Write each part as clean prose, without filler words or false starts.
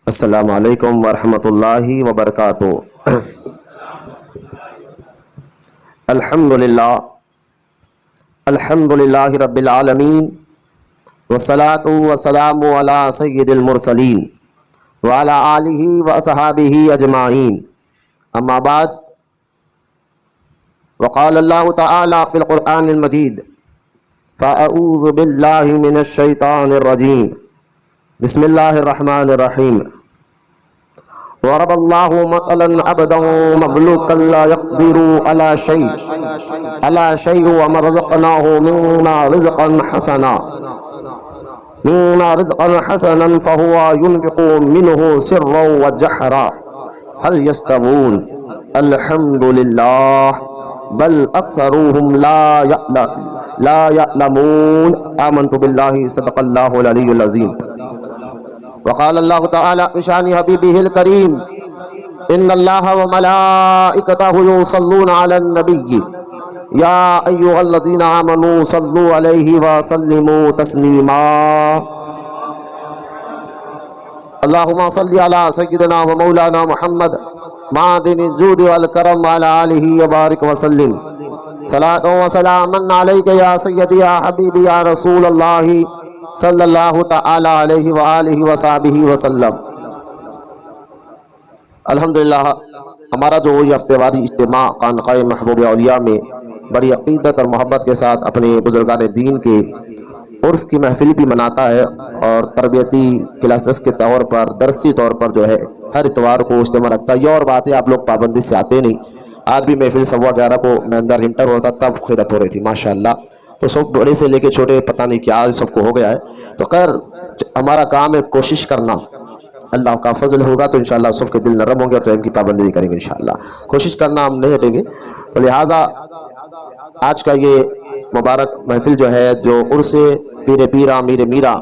السلام علیکم ورحمۃ اللہ وبرکاتہ۔ الحمد للہ رب العالمین، والصلاة والسلام علی سید المرسلین وعلی آلہ واصحابہ اجمعین، اما بعد، وقال اللہ تعالی فی القرآن المجید: فاعوذ باللہ من الشیطان الرجیم، بسم اللہ الرحمن الرحیم۔ ضرب اللہ مثلا عبدا مملوکا لا يقدر على شيء وما رزقناه منا رزقا حسنا فهو ينفق منه سرا وجهرا هل يستوون؟ الحمد لله بل اکثرهم لا يعلمون۔ آمنت باللہ، صدق اللہ العلی العظیم۔ وقال اللہ تعالی بشان حبیبہ الکریم: ان اللہ وملائکتہ یصلون علی النبی یا ایھا الذین آمنوا صلوا علیہ وسلموا تسلیما۔ اللہم صل علی سیدنا و مولانا محمد معدن الجود والکرم وعلی آلہ وبارک وسلم۔ صلاۃ و سلاما علیک یا سیدی یا حبیبی یا رسول اللہ صلی اللہ تعالی علیہ وآلہ وصحبہ وسلم۔ الحمدللہ ہمارا جو یہ ہفتے واری اجتماع خانقاہ محبوب اولیاء میں بڑی عقیدت اور محبت کے ساتھ اپنے بزرگان دین کے عرس کی محفل بھی مناتا ہے، اور تربیتی کلاسز کے طور پر، درسی طور پر جو ہے ہر اتوار کو اجتماع رکھتا ہے۔ یہ اور بات ہے، آپ لوگ پابندی سے آتے نہیں۔ آج بھی محفل 11:15 کو میں اندر انٹر ہوتا تب خیرت ہو رہی تھی ماشاءاللہ، تو سب بڑے سے لے کے چھوٹے پتہ نہیں کیا سب کو ہو گیا ہے۔ تو خیر، ہمارا کام ہے کوشش کرنا، اللہ کا فضل ہوگا تو انشاءاللہ سب کے دل نرم ہوں گے اور ٹائم کی پابندی کریں گے انشاءاللہ۔ کوشش کرنا، ہم نہیں ہٹیں گے۔ تو لہٰذا آج کا یہ مبارک محفل جو ہے، جو عرس پیر پیرا میر میرا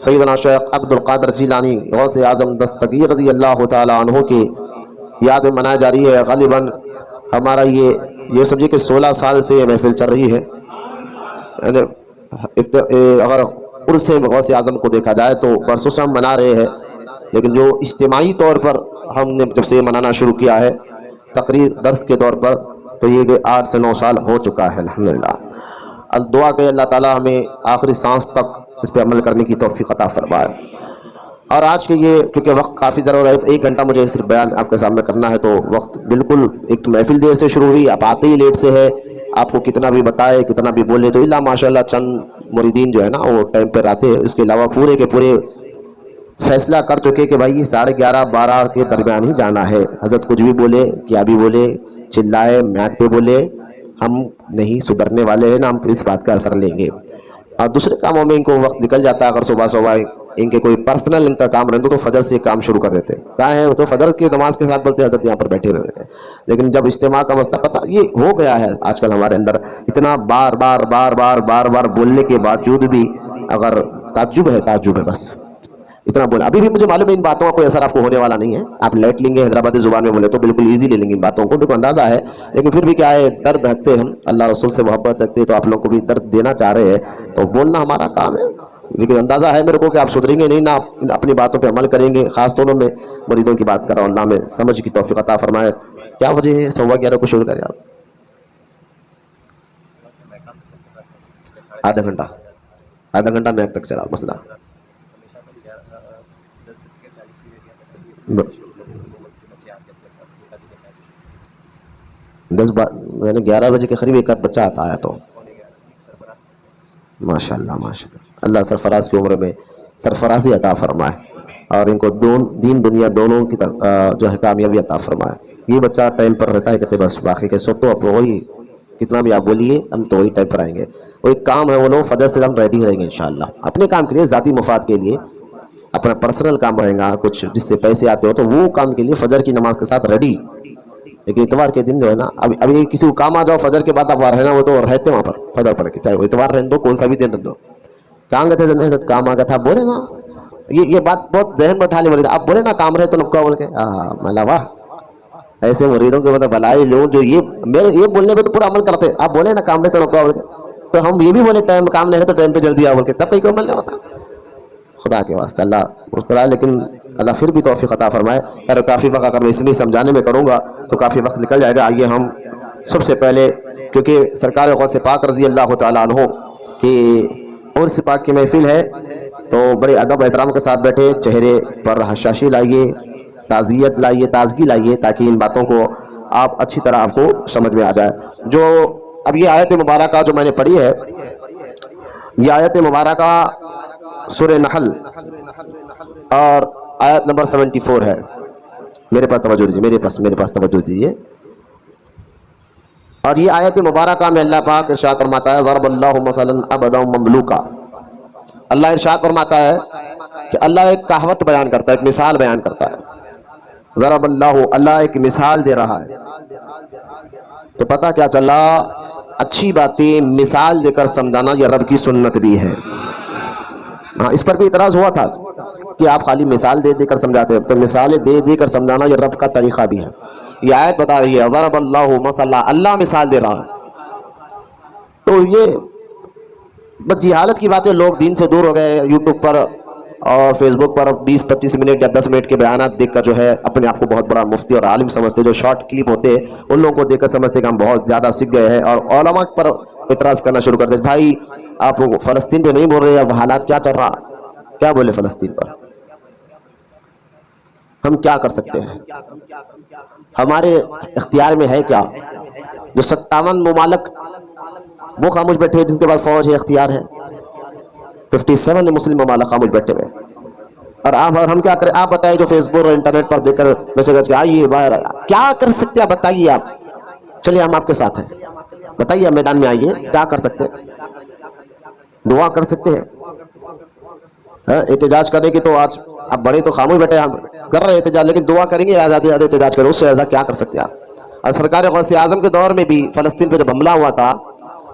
سیدنا شیخ عبد القادر جیلانی غوث اعظم دستگیر رضی اللہ تعالی عنہ کی یاد میں منایا جا رہی ہے۔ غالباً ہمارا یہ سمجھے کہ 16 سال سے یہ محفل چل رہی ہے۔ اگر عرس غوث اعظم کو دیکھا جائے تو برسوں سے ہم منا رہے ہیں، لیکن جو اجتماعی طور پر ہم نے جب سے یہ منانا شروع کیا ہے تقریر درس کے طور پر، تو یہ 8 سے 9 سال ہو چکا ہے الحمدللہ۔ دعا کہ اللہ تعالی ہمیں آخری سانس تک اس پہ عمل کرنے کی توفیق عطا فرمائے۔ اور آج کے یہ کیونکہ وقت کافی ضرور ہے، 1 گھنٹہ مجھے صرف بیان آپ کے سامنے کرنا ہے، تو وقت بالکل، ایک تو محفل دیر سے شروع ہوئی، آپ آتے ہی لیٹ سے ہے، آپ کو کتنا بھی بتائے کتنا بھی بولے تو اللہ ماشاءاللہ چند مریدین جو ہے نا وہ ٹائم پر آتے ہیں، اس کے علاوہ پورے کے پورے فیصلہ کر چکے کہ بھائی 11:30 12 کے درمیان ہی جانا ہے۔ حضرت کچھ بھی بولے، کیا بھی بولے، چلائے، میک پہ بولے، ہم نہیں سدھرنے والے ہیں نا، ہم اس بات کا اثر لیں گے۔ اور دوسرے کاموں میں ان کو وقت نکل جاتا ہے، اگر صبح ان کے کوئی پرسنل ان کا کام رہتا تو فجر سے کام شروع کر دیتے، کہاں ہے تو فجر کی نماز کے ساتھ بولتے حضرت یہاں پر بیٹھے ہوئے ہیں۔ لیکن جب اجتماع کا مسئلہ پتہ یہ ہو گیا ہے آج کل ہمارے اندر، اتنا بار بار بولنے کے باوجود بھی اگر تعجب ہے بس اتنا بولے۔ ابھی بھی مجھے معلوم ہے ان باتوں کا کوئی اثر آپ کو ہونے والا نہیں ہے، آپ لیٹ لیں گے، حیدرآبادی زبان میں بولے تو بالکل ایزی لے لیں گے ان باتوں کو، میرے کو اندازہ ہے، لیکن پھر بھی کیا ہے، درد رکھتے ہم، اللہ رسول سے محبت رکھتے تو آپ لوگوں کو بھی درد دینا چاہ رہے ہیں، تو بولنا ہمارا کام ہے۔ لیکن اندازہ ہے میرے کو کہ آپ سدھریں گے نہیں نا، اپنی باتوں پہ عمل کریں گے، خاص طور میں مریدوں کی بات کر رہا ہوں، اللہ میں سمجھ کی توفیق عطا فرمائے۔ کیا وجہ ہے 11:15 کو شروع کریں آپ؟ آدھا گھنٹہ میں تک چلا مسئلہ۔ میں نے 11 بجے کے قریب ایک آدھ بچہ آتا ہے تو ماشاءاللہ اللہ سرفراز کی عمر میں سرفرازی عطا فرمائے، اور ان کو دین دنیا دونوں کی جو ہے کامیابی عطا فرمائے۔ یہ بچہ ٹائم پر رہتا ہے، کہتے بس باقی کے سب تو اب وہی کتنا بھی آپ بولیے ہم تو وہی ٹائم پر آئیں گے۔ وہ ایک کام ہے، وہ لوگ فجر سے ہم ریڈی رہیں گے انشاءاللہ، اپنے کام کے لیے، ذاتی مفاد کے لیے، اپنا پرسنل کام رہے گا کچھ جس سے پیسے آتے ہو تو وہ کام کے لیے فجر کی نماز کے ساتھ ریڈی۔ لیکن اتوار کے دن جو ہے نا، ابھی کسی کو کام آ جاؤ فجر کے بعد آپ وہاں رہنا، وہ تو رہتے وہاں پر فجر پڑھ کے، چاہے وہ اتوار رہنے دو، کون سا بھی دن رہنے دو۔ کہاں گئے تھے کام آ گیا تھا، بولے نا، یہ بات بہت ذہن میں اٹھا لی، آپ بولے نا کام رہے تو نکا بول کے، ملا واہ، ایسے مریدوں کے مطلب بھلائی لوگ جو یہ بولنے پہ تو پورا عمل کرتے، آپ بولے نا کام رہے تو نکا بول کے، تو ہم یہ بھی بولے ٹائم کام نہیں ہے تو ٹائم پہ جلدی آ بول کے، تب کہیں کو عمل نہیں ہوتا۔ خدا کے واسطے اللہ مسکرائے، لیکن اللہ پھر بھی توفیق عطا فرمائے. خیر کافی وقت اگر میں اس میں سمجھانے میں کروں گا تو کافی وقت نکل جائے گا. آئیے ہم سب سے پہلے، کیونکہ سرکار غوث پاک رضی اللہ تعالیٰ عنہ کی عرس پاک کی محفل ہے تو بڑے ادب احترام کے ساتھ بیٹھے، چہرے پر حشاشی لائیے، تعزیت لائیے، تازگی لائیے، تاکہ ان باتوں کو آپ اچھی طرح آپ کو سمجھ میں آ جائے. جو اب یہ آیت مبارکہ جو میں نے پڑھی ہے، یہ آیت مبارکہ سورہ نحل اور آیت نمبر 74 ہے. میرے پاس توجہ دیجیے، میرے پاس توجہ دیجیے. اور یہ آیت مبارکہ میں اللہ پاک ارشاد فرماتا ہے ضرب اللہ مثلا عبدا مملوکا. اللہ ارشاد فرماتا ہے کہ اللہ ایک کہاوت بیان کرتا ہے، ایک مثال بیان کرتا ہے. ضرب اللہ ایک مثال دے رہا ہے. تو پتہ کیا چلا؟ اچھی باتیں مثال دے کر سمجھانا یہ رب کی سنت بھی ہے. ہاں، اس پر بھی اعتراض ہوا تھا کہ آپ خالی مثال دے کر سمجھاتے ہیں، تو مثالیں دے کر سمجھانا یہ رب کا طریقہ بھی ہے. یہ آیت بتا رہی ہے ضرب اللہ مثلا، اللہ مثال دے رہا ہے. تو یہ بس جہالت کی باتیں، لوگ دین سے دور ہو گئے. یوٹیوب پر اور فیس بک پر 20-25 منٹ یا 10 منٹ کے بیانات دیکھ کر جو ہے اپنے آپ کو بہت بڑا مفتی اور عالم سمجھتے. جو شارٹ کلپ ہوتے ہیں ان لوگوں کو دیکھ کر سمجھتے کہ ہم بہت زیادہ سیکھ گئے ہیں، اور علماء پر اعتراض کرنا شروع کر دے. بھائی آپ فلسطین پہ نہیں بول رہے، اب حالات کیا چل رہا، کیا بولے فلسطین پر؟ ہم کیا کر سکتے ہیں؟ ہمارے اختیار میں ہے کیا؟ جو 57 ممالک وہ خاموش بیٹھے جن کے پاس فوج ہے، اختیار ہے. 57 مسلم ممالک خاموش بیٹھے ہوئے، اور ہم کیا کریں؟ آپ بتائیے. جو فیس بک اور انٹرنیٹ پر دیکھ کر میسج کر آئیے باہر، کیا کر سکتے ہیں بتائیے آپ. چلیے ہم آپ کے ساتھ ہیں، بتائیے میدان میں آئیے. کیا کر سکتے ہیں؟ دعا کر سکتے ہیں. احتجاج کرنے کی تو آج اب بڑے تو خاموش بیٹھے، ہم کر رہے احتجاج، لیکن دعا کریں گے آزادی احتجاج کریں، اس سے زیادہ کیا کر سکتے ہیں آپ؟ اور سرکار غوث اعظم کے دور میں بھی فلسطین پہ جب حملہ ہوا تھا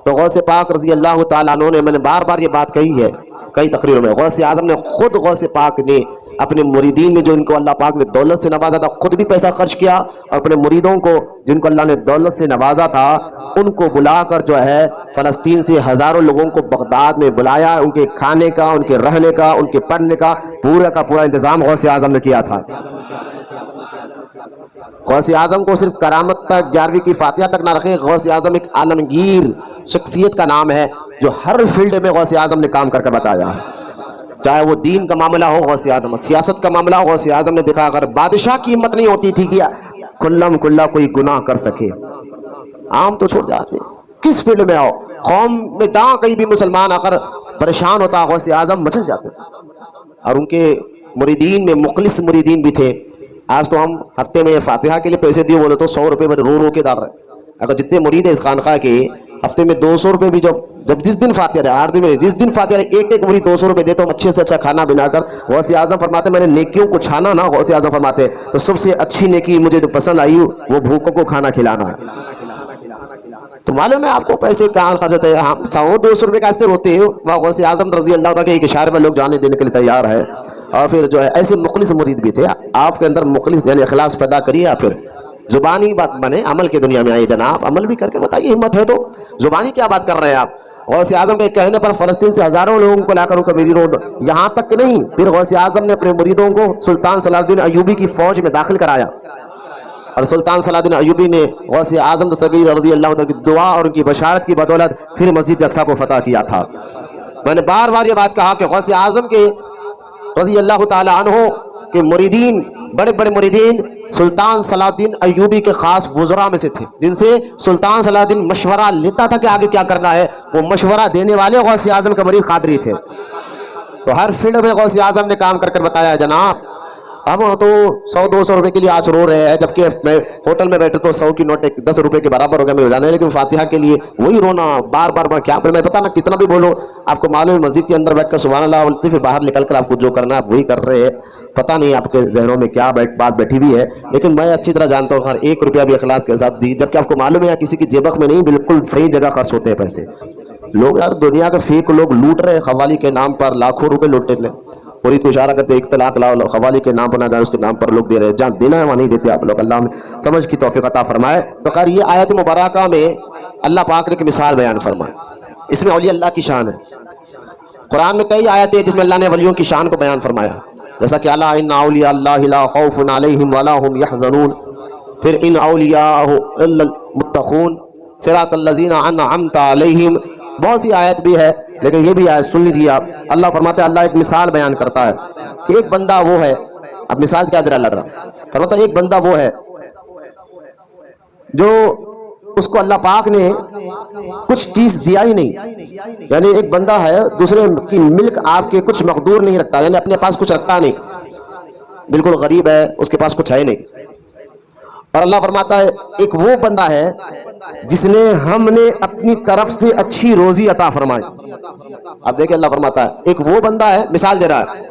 تو غوث پاک رضی اللہ تعالیٰ عنہ نے، میں نے بار بار یہ بات کہی ہے کئی تقریروں میں، غوث اعظم نے خود، غوث پاک نے اپنے مریدین میں جو ان کو اللہ پاک نے دولت سے نوازا تھا، خود بھی پیسہ خرچ کیا، اور اپنے مریدوں کو جن کو اللہ نے دولت سے نوازا تھا ان کو بلا کر جو ہے فلسطین سے ہزاروں لوگوں کو بغداد میں بلایا. ان کے کھانے کا، ان کے رہنے کا، ان کے پڑھنے کا پورا انتظام غوث اعظم نے کیا تھا. غوث اعظم کو صرف کرامت تک، 11ویں کی فاتحہ تک نہ رکھیں. غوث اعظم ایک عالمگیر شخصیت کا نام ہے جو ہر فیلڈ میں غوث اعظم نے کام کر بتایا. چاہے وہ دین کا معاملہ ہو غوث اعظم، سیاست کا معاملہ ہو غوث اعظم نے دیکھا. اگر بادشاہ کی ہمت نہیں ہوتی تھی کہ کلم کلا کوئی گناہ کر سکے، عام تو چھوڑ دے آدمی، کس فیلڈ میں آؤ، قوم میں جہاں کہیں بھی مسلمان اگر پریشان ہوتا غوث اعظم مچل جاتے. اور ان کے مریدین میں مخلص مریدین بھی تھے. آج تو ہم ہفتے میں فاتحہ کے لیے پیسے دیے بولے تو 100 روپے میں رو کے ڈال رہے. اگر جتنے مرید ہیں اس خانقاہ کے، ہفتے میں 200 روپے بھی جب جس دن فاتحہ رہے، 8 دن میں جس دن فاتحہ رہے، ایک مرید 200 روپے دے تو ہم اچھے سے اچھا کھانا بنا کر. غوث اعظم فرماتے میں نے نیکیوں کو چھانا نا، غوث اعظم فرماتے تو سب سے اچھی نیکی مجھے جو پسند آئی وہ بھوکوں کو کھانا کھلانا ہے. تو معلوم ہے آپ کو پیسے کہاں خرچ ہوتے ہیں. ہم 100-200 روپے کا ایسے ہوتے ہیں، وہاں غوث اعظم رضی اللہ تعالیٰ کے ایک اشارے میں لوگ جانے دینے کے لیے تیار ہے. اور پھر جو ہے ایسے مخلص مرید بھی تھے. آپ کے اندر مخلص یعنی اخلاص پیدا کریے، پھر زبانی بات بنے، عمل کی دنیا میں آئیے جناب، عمل بھی کر کے بتائیے. ہمت ہے تو زبانی کیا بات کر رہے ہیں آپ؟ غوث اعظم کے کہنے پر فلسطین سے ہزاروں لوگوں کو لا کر ان کو میری روڈ یہاں تک نہیں. پھر غوث اعظم نے اپنے مریدوں کو سلطان صلاح الدین ایوبی کی فوج میں داخل کرایا، اور سلطان صلاح الدین ایوبی نے غوث اعظم دستگیر رضی اللہ عنہ کی دعا اور ان کی بشارت کی بدولت پھر مسجد اقصیٰ کو فتح کیا تھا. میں نے بار بار یہ بات کہا کہ غوث اعظم کے رضی اللہ تعالی عنہ کے مریدین، بڑے بڑے مریدین سلطان صلاح الدین ایوبی کے خاص وزراء میں سے تھے، جن سے سلطان صلاح الدین مشورہ لیتا تھا کہ آگے کیا کرنا ہے. وہ مشورہ دینے والے غوث اعظم کے مرید قادری تھے. تو ہر فیلڈ میں غوث اعظم نے کام کر بتایا ہے جناب. ہم تو 100-200 روپے کے لیے آج رو رہے ہیں، جبکہ میں ہوٹل میں بیٹھے تو 100 کی نوٹ 10 روپے کے برابر ہو گیا میں جانے. لیکن فاتحہ کے لیے وہی رونا بار بار کیا میں پتا نا کتنا بھی بولو. آپ کو معلوم ہے مسجد کے اندر بیٹھ کر سبحان اللہ بولتے، پھر باہر نکل کر آپ کو جو کرنا ہے آپ وہی کر رہے ہیں. پتہ نہیں آپ کے ذہنوں میں کیا بات بیٹھی ہوئی ہے، لیکن میں اچھی طرح جانتا ہوں ہر 1 روپیہ بھی اخلاص کے ساتھ دی. جبکہ آپ کو معلوم ہے کسی کی جیبک میں نہیں، بالکل صحیح جگہ خرچ ہوتے ہیں پیسے. لوگ یار دنیا کے فیک لوگ لوٹ رہے ہیں، قوالی کے نام پر لاکھوں روپے لوٹتے تھے. مرید کو اشارہ کرتے 1 طلاق لاؤ، قوالی کے نام پر نہ جائے اس کے نام پر لوگ دے رہے ہیں. جہاں دینا ہے وہاں نہیں دیتے آپ لوگ. اللہ ہمیں سمجھ کی توفیق عطا فرمائے. تو خیر یہ آیت مبارکہ میں اللہ پاک نے ایک مثال بیان فرمائی. اس میں اولیاء اللہ کی شان ہے. قرآن میں کئی آیتیں جس میں اللہ نے ولیوں کی شان کو بیان فرمایا. جیسا کہ الا ان اولیاء اللہ لا خوف علیہم ولا هم یحزنون، پھر ان اولیاء الا المتقون صراط الذین انعمت علیہم، بہت سی آیت بھی ہے، لیکن یہ بھی آیت سن لیجیے آپ. اللہ فرماتا ہے، اللہ ایک مثال بیان کرتا ہے کہ ایک بندہ وہ ہے. اب مثال کیا دے رہا اللہ؟ فرماتا ہے ایک بندہ وہ ہے جو اس کو اللہ پاک نے کچھ چیز دیا ہی نہیں. یعنی ایک بندہ ہے دوسرے کی ملک آپ کے کچھ مقدور نہیں رکھتا، یعنی اپنے پاس کچھ رکھتا نہیں، بالکل غریب ہے، اس کے پاس کچھ ہے نہیں. اور اللہ فرماتا ہے ایک وہ بندہ ہے جس نے ہم نے اپنی طرف سے اچھی روزی عطا فرمائی. اب دیکھیں اللہ فرماتا ہے ایک وہ بندہ ہے، مثال دے رہا ہے.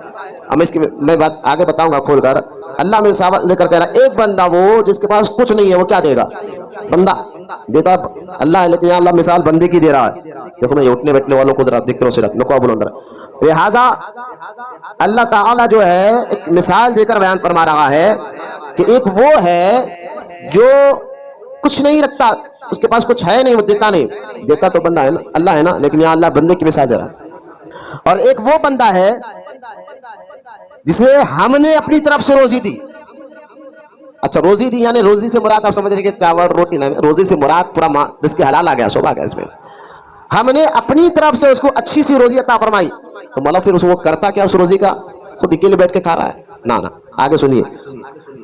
اب اس کی میں بات آگے بتاؤں گا کھول کر. اللہ میں مثال لے کر کہہ رہا ہے ایک بندہ وہ جس کے پاس کچھ نہیں ہے، وہ کیا دے گا؟ بندہ دیتا اللہ ہے، لیکن یہاں اللہ مثال بندے کی دے رہا ہے. دیکھو میں اٹھنے بیٹھنے والوں کو ذرا دیکھتے رہو، صرف نکو بولو اندر. لہٰذا اللہ تعالیٰ جو ہے ایک مثال دے کر بیان فرما رہا ہے کہ ایک وہ ہے جو کچھ نہیں رکھتا، اس کے پاس کچھ ہے نہیں، وہ دیتا نہیں. دیتا تو بندہ ہے نا، اللہ ہے نا، لیکن یہاں اللہ بندے کی مثال دے رہا ہے. اور ایک وہ بندہ ہے جسے ہم نے اپنی طرف سے روزی دی. اچھا روزی دی یعنی روزی سے مراد آپ سمجھ رہے کہ چاول روٹی نہ، روزی سے مراد پورا جس کے حلال آ گیا سو آ گیا. اس میں ہم نے اپنی طرف سے اس کو اچھی سی روزی عطا فرمائی. تو مطلب پھر اس کو کرتا کیا اس روزی کا؟ خود اکیلے بیٹھ کے کھا رہا ہے؟ نہ آگے سنیے.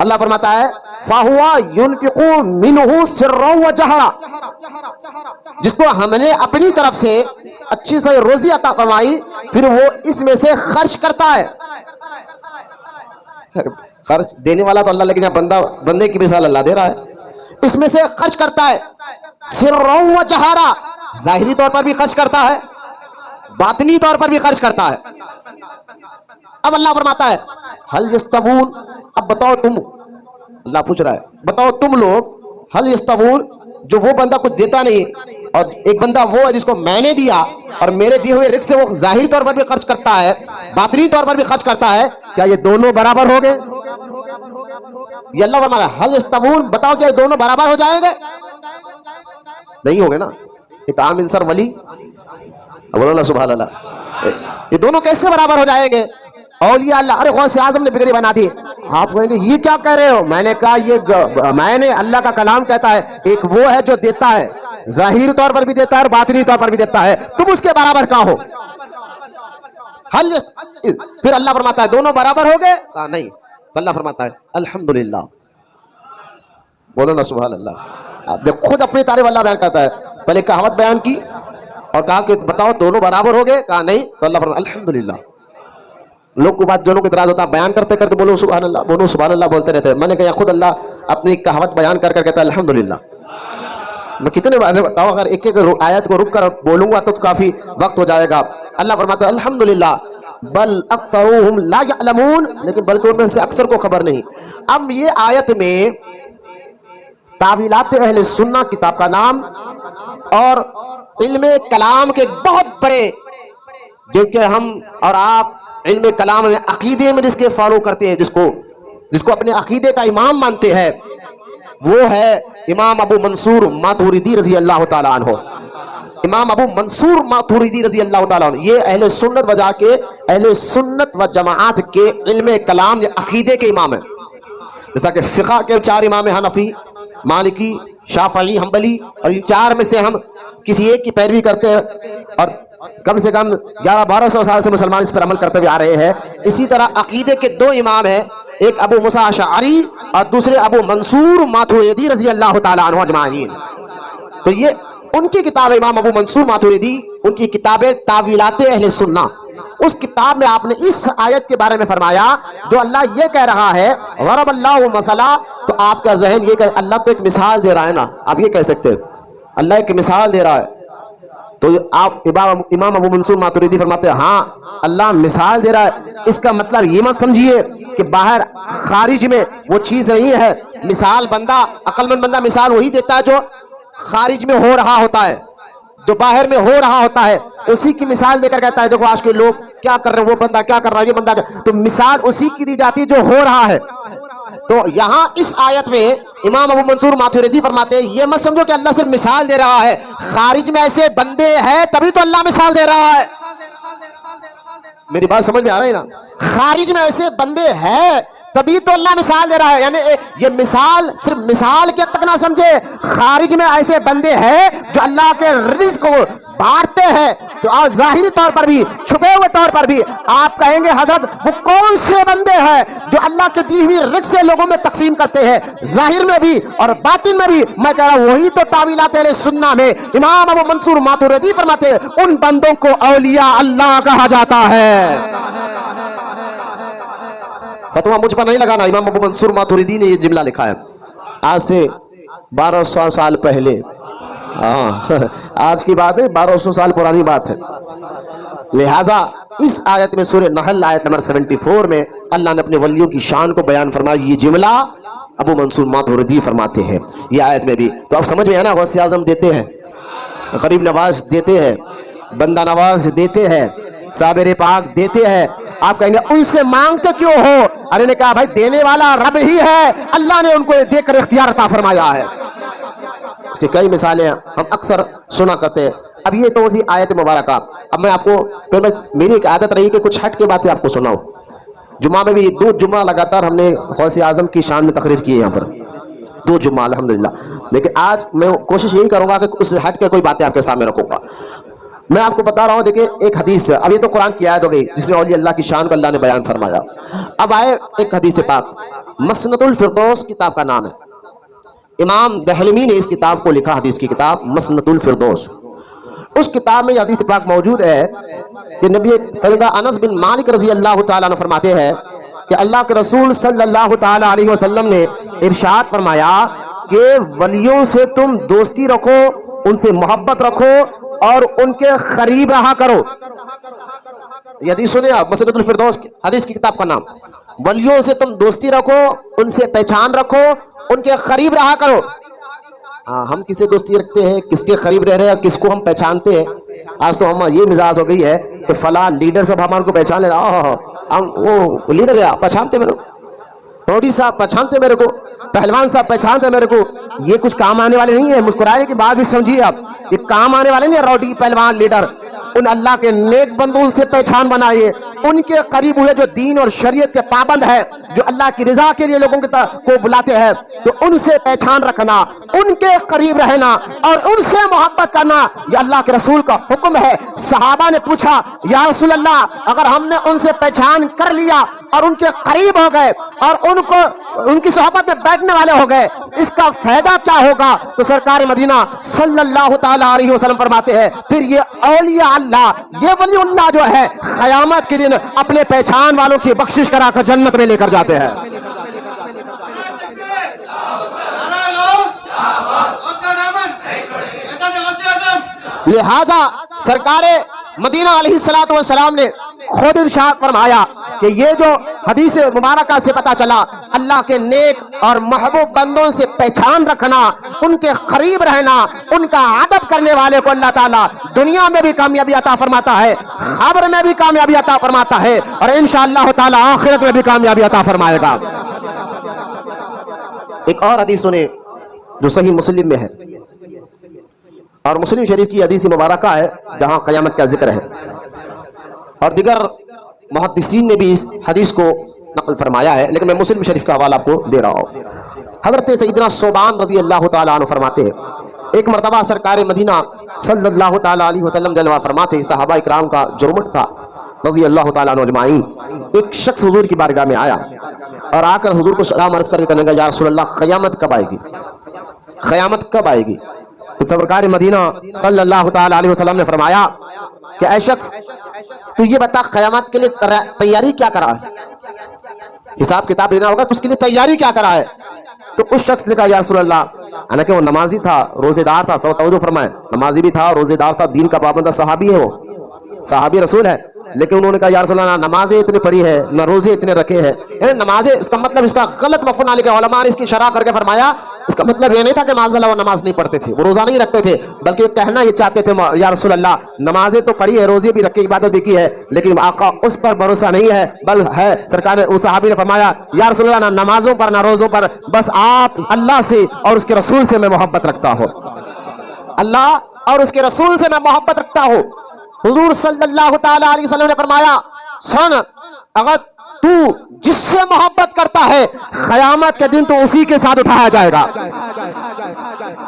اللہ فرماتا ہے فَهُوَ يُنْفِقُ مِنْهُ سِرًّا وَجَهْرًا، جس کو ہم نے اپنی طرف سے اچھی سے روزی عطا فرمائی پھر وہ اس میں سے خرچ کرتا ہے. خرچ دینے والا تو اللہ، لیکن یہاں بندے کی مثال اللہ دے رہا ہے. اس میں سے خرچ کرتا ہے سِرًّا وَجَهْرًا، ظاہری طور پر بھی خرچ کرتا ہے، باطنی طور پر بھی خرچ کرتا ہے. اب اللہ فرماتا ہے هل يستوون، اب بتاؤ تم، اللہ پوچھ رہا ہے بتاؤ تم لوگ، هل يستوون، جو وہ بندہ کچھ دیتا نہیں اور ایک بندہ وہ ہے جس کو میں نے دیا اور میرے دیے ہوئے رزق سے وہ ظاہری طور پر بھی خرچ کرتا ہے، باطنی طور پر بھی خرچ کرتا ہے، کیا یہ دونوں برابر ہو گئے؟ یہ اللہ فرما رہا ہے هل يستوون، بتاؤ کیا یہ دونوں برابر ہو جائیں گے؟ نہیں ہو گے نا. ایک عام انسان ولی، بولو نا سبحان اللہ، یہ دونوں کیسے برابر ہو جائیں گے؟ اولیاء اللہ، ارے غوث اعظم نے بگڑی بنا دی. آپ کہیں گے یہ کیا کہہ رہے ہو؟ میں نے کہا یہ میں نے اللہ کا کلام کہتا ہے ایک وہ ہے جو دیتا ہے، ظاہری طور پر بھی دیتا ہے اور باطنی طور پر بھی دیتا ہے، تم اس کے برابر کہاں ہو؟ پھر اللہ فرماتا ہے دونوں برابر ہو گئے؟ کہا نہیں. تو اللہ فرماتا ہے الحمدللہ، بولو نا سبحان اللہ. آپ دیکھ خود اپنی تعریف اللہ بیان کرتا ہے. پہلے کہاوت بیان کی اور کہا کہ بتاؤ دونوں برابر ہو گئے؟ کہا نہیں. تو اللہ فرماتا ہے الحمدللہ. لوگ کو بات جنوں کو اعتراض ہوتا ہے، بیان کرتے کرتے بولو سبحان اللہ، بولو سبحان اللہ بولتے رہتے ہیں. میں نے کہا خود اللہ اپنی کہاوت بیان کر کر کہتا ہے الحمدللہ. میں کتنے باتیں بتاؤں، اگر ایک ایک آیت کو رک کر بولوں گا تو کافی وقت ہو جائے گا. اللہ فرماتا ہے الحمدللہ بل اکثرهم لا يعلمون، لیکن بلکہ ان میں سے اکثر کو خبر نہیں. اب یہ آیت میں تعویلات اہل سنہ کتاب کا نام اور علم کلام کے بہت بڑے، جن کے ہم اور آپ علم کلام میں عقیدے میں جس کے فالو کرتے ہیں، جس کو اپنے عقیدے کا امام مانتے ہیں، وہ ہے امام ابو منصور ماتوریدی رضی اللہ تعالیٰ عنہ. امام ابو منصور ماتوریدی رضی اللہ تعالیٰ عنہ یہ اہل سنت وجہ کے، اہل سنت و جماعت کے علم کلام یا عقیدے کے امام ہیں. جیسا کہ فقہ کے 4 امام ہیں، حنفی، مالکی، شافعی، حنبلی، اور ان 4 میں سے ہم کسی ایک کی پیروی کرتے ہیں اور کم سے کم 1100-1200 سال سے مسلمان اس پر عمل کرتے ہوئے آ رہے ہیں. اسی طرح عقیدے کے 2 امام ہیں، ایک ابو موسیٰ اشعری اور دوسرے ابو منصور ماتوریدی رضی اللہ تعالیٰ عنہ اجمعین. تو یہ ان کی کتاب امام ابو منصور ماتوریدی، ان کی کتاب تعویلات اہل سنہ. اس کتاب میں آپ نے اس آیت کے بارے میں فرمایا جو اللہ یہ کہہ رہا ہے ضرب اللہ مثلا، تو آپ کا ذہن یہ کہ اللہ تو ایک مثال دے رہا ہے نا. آپ یہ کہہ سکتے ہیں اللہ ایک مثال دے رہا ہے. تو آپ امام ابو منصور ماتوریدی فرماتے ہیں ہاں اللہ مثال دے رہا ہے. اس کا مطلب یہ مت سمجھیے کہ باہر خارج میں وہ چیز نہیں ہے. مثال بندہ، عقل مند بندہ مثال وہی دیتا ہے جو خارج میں ہو رہا ہوتا ہے، جو باہر میں ہو رہا ہوتا ہے، اسی کی مثال دے کر کہتا ہے دیکھو آج کے لوگ کیا کر رہے ہیں، وہ بندہ کیا کر رہا ہے، یہ بندہ کیا. تو مثال اسی کی دی جاتی ہے جو ہو رہا ہے. تو یہاں اس آیت میں امام ابو منصور ماتوریدی فرماتے ہیں یہ مت سمجھو کہ اللہ صرف مثال دے رہا ہے، خارج میں ایسے بندے ہیں تبھی تو اللہ مثال دے رہا ہے. میری بات سمجھ میں آ رہی ہے نا؟ خارج میں ایسے بندے ہیں، تبھی تو اللہ مثال دے رہا ہے. یعنی یہ مثال صرف مثال کے تک نہ سمجھے، خارج میں ایسے بندے ہیں جو اللہ کے رزق کو بانٹتے ہیں. تو آج ظاہری طور پر بھی، چھپے ہوئے طور پر بھی آپ کہیں گے حضرت وہ کون سے بندے ہیں جو اللہ کے دی ہوئی رزق سے لوگوں میں تقسیم کرتے ہیں؟ ظاہر میں بھی اور باطن میں بھی. میں کہہ رہا ہوں وہی تو تعویلات اہل سنہ میں امام ابو منصور ماتوریدی فرماتے ہیں ان بندوں کو اولیاء اللہ کہا جاتا ہے. فتویٰ مجھ پر نہیں لگانا، امام ابو منصور ماتوریدی نے یہ جملہ لکھا ہے آج سے 1200 سال پہلے. آج کی بات ہے، 1200 سال پرانی بات ہے. لہٰذا اس آیت میں سورہ نحل آیت نمبر 74 میں اللہ نے اپنے ولیوں کی شان کو بیان فرمایا. یہ جملہ ابو منصور ماتوریدی فرماتے ہیں یہ آیت میں بھی. تو اب سمجھ میں ہے نا، غوث اعظم دیتے ہیں، غریب نواز دیتے ہیں، بندہ نواز دیتے ہیں، صابر پاک دیتے ہیں. آپ کہیں گے ان سے مانگتے کیوں ہو؟ ارے نے کہا بھائی دینے والا رب ہی ہے، اللہ نے ان کو دے کر اختیار عطا فرمایا ہے. اس کی کئی مثالیں ہم اکثر سنا کرتے ہیں. اب یہ تو تھی آیت مبارکہ. اب میں آپ کو میری ایک عادت رہی کہ کچھ ہٹ کے باتیں آپ کو سناؤں. جمعہ میں بھی 2 جمعہ لگاتار ہم نے غوث اعظم کی شان میں تقریر کی ہے یہاں پر، 2 جمعہ الحمدللہ. لیکن آج میں کوشش یہی کروں گا کہ اس سے ہٹ کے کوئی باتیں آپ کے سامنے رکھوں گا. میں آپ کو بتا رہا ہوں، دیکھیں ایک حدیث ہے. اب یہ تو قرآن کی آیت ہو گئی جس میں اولیاء اللہ کی شان کو اللہ نے بیان فرمایا. اب آئے ایک حدیث پاک، مسند الفردوس کتاب کا نام ہے. امام دہلمی نے اس کتاب کو لکھا، حدیث کی کتاب مسند الفردوس. اس کتاب میں یہ حدیث پاک موجود ہے کہ نبی سیدنا انس بن مالک رضی اللہ تعالیٰ عنہ فرماتے ہیں کہ اللہ کے رسول صلی اللہ تعالیٰ علیہ وسلم نے ارشاد فرمایا کہ ولیوں سے تم دوستی رکھو، ان سے محبت رکھو اور ان کے قریب رہا کرو. یہ حدیث سنیں آپ، مسند الفردوس حدیث کی کتاب کا نام. ولیوں سے تم دوستی رکھو، ان سے پہچان رکھو، ان کے قریب رہا کرو. ہم کس سے دوستی رکھتے ہیں، کس کے قریب رہ رہے ہیں، کس کو ہم پہچانتے ہیں؟ آج تو ہم یہ مزاج ہو گئی ہے کہ فلاں لیڈر صاحب ہمارے کو پہچان لے، ہم وہ لیڈر ہے پہچانتے میرے کو، روڈی صاحب پہچانتے میرے کو، پہلوان صاحب پہچانتے میرے کو. یہ کچھ کام آنے والے نہیں ہے. مسکرانے کی بات بھی سمجھیے آپ، یہ کام آنے والے نہیں. روڈی پہلوان لیڈر ان اللہ کے نیک بندوں سے پہچان بنائیے، ان کے قریب ہوئے جو دین اور شریعت کے پابند ہے، جو اللہ کی رضا کے لیے لوگوں کو بلاتے ہیں، تو ان سے پہچان رکھنا، ان کے قریب رہنا اور ان سے محبت کرنا یہ اللہ کے رسول کا حکم ہے. صحابہ نے پوچھا یا رسول اللہ اگر ہم نے ان سے پہچان کر لیا اور ان کے قریب ہو گئے اور ان کی صحبت میں بیٹھنے والے ہو گئے، اس کا فائدہ کیا ہوگا؟ تو سرکار مدینہ صلی اللہ تعالیٰ علیہ وسلم فرماتے ہیں پھر یہ اولیاء اللہ، یہ ولی اللہ جو ہے قیامت کے دن اپنے پہچان والوں کی بخشش کرا کر جنت میں لے کر جاتے ہیں. لہذا سرکار مدینہ علیہ السلام نے خود ارشاد فرمایا کہ یہ جو حدیث مبارکہ سے پتہ چلا اللہ کے نیک اور محبوب بندوں سے پہچان رکھنا، ان کے قریب رہنا، ان کا ادب کرنے والے کو اللہ تعالیٰ دنیا میں بھی کامیابی عطا فرماتا ہے، قبر میں بھی کامیابی عطا فرماتا ہے اور انشاءاللہ تعالیٰ آخرت میں بھی کامیابی عطا فرمائے گا. ایک اور حدیث سنیں جو صحیح مسلم میں ہے اور مسلم شریف کی حدیث مبارکہ ہے جہاں قیامت کا ذکر ہے، اور دیگر محدثین نے بھی اس حدیث کو نقل فرمایا ہے، لیکن میں مسلم شریف کا حوالہ آپ کو دے رہا ہوں. حضرت سیدنا ثوبان رضی اللہ تعالیٰ عنہ فرماتے ہیں ایک مرتبہ سرکار مدینہ صلی اللہ تعالیٰ علیہ وسلم جلوہ فرماتے، صحابہ اکرام کا جرمٹ تھا رضی اللہ تعالیٰ عنہ اجمعین. ایک شخص حضور کی بارگاہ میں آیا اور آ کر حضور کو سلام عرض کر کے کہنے لگا یا رسول اللہ قیامت کب آئے گی، قیامت کب آئے گی؟ تو سرکار مدینہ صلی اللہ تعالیٰ علیہ وسلم نے فرمایا کہ اے شخص تو یہ بتا قیامت کے لیے تیاری کیا کرا ہے، حساب کتاب دینا ہوگا تو اس کے لیے تیاری کیا کرا ہے؟ تو اس شخص نے کہا یا رسول اللہ، حالانکہ وہ نمازی تھا، روزے دار تھا، سب توجہ فرمائے، نمازی بھی تھا، روزے دار تھا، دین کا پابند تھا، صحابی ہے، وہ صحابی رسول ہے، لیکن انہوں نے کہا یا رسول اللہ نہ نمازیں اتنی پڑھی ہے نہ روزے اتنے رکھے ہیں. یعنی نمازیں اس کا مطلب اس کا غلط مفہوم نہ لکھا، علماء نے اس کی شرح کر کے فرمایا اس کا مطلب یہ نہیں تھا کہ معاذ اللہ وہ نماز نہیں پڑھتے تھے، وہ روزہ نہیں رکھتے تھے، بلکہ کہنا یہ چاہتے تھے یا رسول اللہ نمازیں تو پڑھی ہے، روزے بھی رکھے، عبادت بھی کی ہے، لیکن آقا اس پر بھروسہ نہیں ہے، بل ہے سرکار نے اس صحابی نے فرمایا یا رسول اللہ نہ نمازوں پر نہ روزوں پر، بس آپ اللہ سے اور اس کے رسول سے میں محبت رکھتا ہوں، اللہ اور اس کے رسول سے میں محبت رکھتا ہوں. حضور صلی اللہ تعالیٰ علیہ وسلم نے فرمایا سن اگر تو جس سے محبت کرتا ہے قیامت کے دن تو اسی کے ساتھ اٹھایا جائے گا.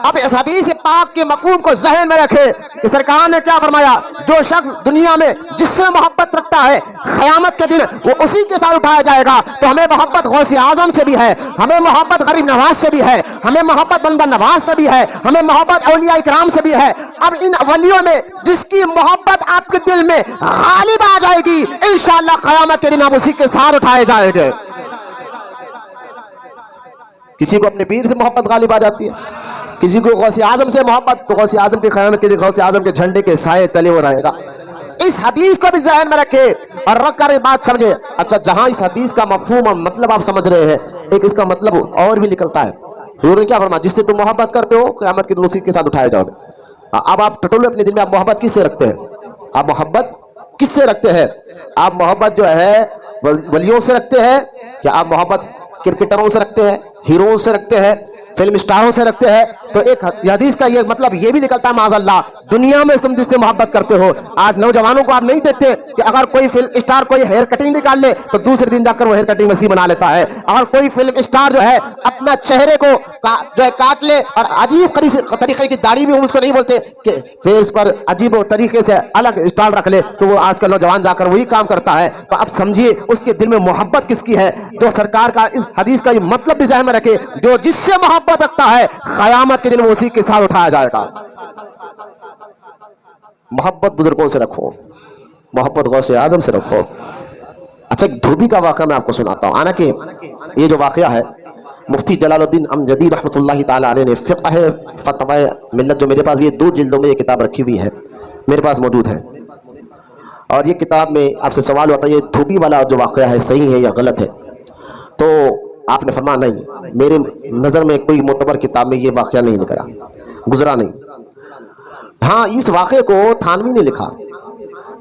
اب اس حدیث پاک کے مفہوم کو ذہن میں رکھے کہ سرکار نے کیا فرمایا, جو شخص دنیا میں جس سے محبت رکھتا ہے قیامت کے دن وہ اسی کے ساتھ اٹھایا جائے گا. تو ہمیں محبت غوث اعظم سے بھی ہے, ہمیں محبت غریب نواز سے بھی ہے, ہمیں محبت بندہ نواز سے بھی ہے, ہمیں محبت اولیاء کرام سے بھی ہے. اب ان ولیوں میں جس کی محبت آپ کے دل میں غالب آ جائے گی انشاءاللہ قیامت کے دن آپ اسی کے ساتھ اٹھائے جائیں گے. کسی کو اپنے پیر سے محبت غالب آ جاتی ہے, کسی کو غوث اعظم سے محبت, تو غوث اعظم کی قیامت کے دن غوث اعظم کے جھنڈے کے سائے تلے وہ رہے گا. اس حدیث کو بھی ذہن میں رکھے اور رکھ کر بات سمجھے. اچھا, جہاں اس حدیث کا مفہوم اور مطلب آپ سمجھ رہے ہیں, ایک اس کا مطلب اور بھی نکلتا ہے. حضور نے کیا فرمایا, جس سے تم محبت کرتے ہو قیامت کے دن اسی کے ساتھ اٹھائے جاؤ گے. اب آپ ٹٹولے اپنے دل میں آپ محبت کس سے رکھتے ہیں؟ آپ محبت کس سے رکھتے ہیں؟ آپ محبت جو ہے ولیوں سے رکھتے ہیں, کیا آپ محبت کرکٹروں سے رکھتے ہیں, ہیروؤں سے رکھتے ہیں, فلم اسٹاروں سے رکھتے ہیں؟ تو ایک حدیث کا یہ مطلب یہ بھی نکلتا ہے معاذ اللہ دنیا میں تم جس سے محبت کرتے ہو. آج نوجوانوں کو آپ نہیں دیکھتے کہ اگر کوئی فلم اسٹار کوئی ہیئر کٹنگ نکال لے تو دوسرے دن جا کر وہ ہیئر کٹنگ وسیع بنا لیتا ہے. اور کوئی فلم اسٹار جو ہے اپنا چہرے کو جو ہے کاٹ لے اور عجیب طریقے کی داڑھی بھی ہم اس کو نہیں بولتے کہ فیس پر عجیب طریقے سے الگ اسٹائل رکھ لے, تو وہ آج کل نوجوان جا کر وہی کام کرتا ہے. تو اب سمجھیے اس کے دل میں محبت کس کی ہے. تو سرکار کا اس حدیث کا یہ مطلب بھی ذہن میں رکھے, جو جس سے محبت رکھتا ہے قیامت کے دن وہ اسی کے ساتھ اٹھایا جائے گا. محبت بزرگوں سے رکھو, محبت غوث اعظم سے رکھو. اچھا, ایک دھوبی کا واقعہ میں آپ کو سناتا ہوں. آنا کہ یہ جو واقعہ ہے مفتی جلال الدین امجدی رحمۃ اللہ تعالی علیہ نے فقہ فتوی ملت, جو میرے پاس بھی 2 جلدوں میں یہ کتاب رکھی ہوئی ہے, میرے پاس موجود ہے. اور یہ کتاب میں آپ سے سوال ہوتا ہے یہ دھوبی والا جو واقعہ ہے صحیح ہے یا غلط ہے؟ تو آپ نے فرمایا نہیں, میرے نظر میں کوئی معتبر کتاب میں یہ واقعہ نہیں نکلا, گزرا نہیں. ہاں, اس واقعے کو تھانوی نے لکھا.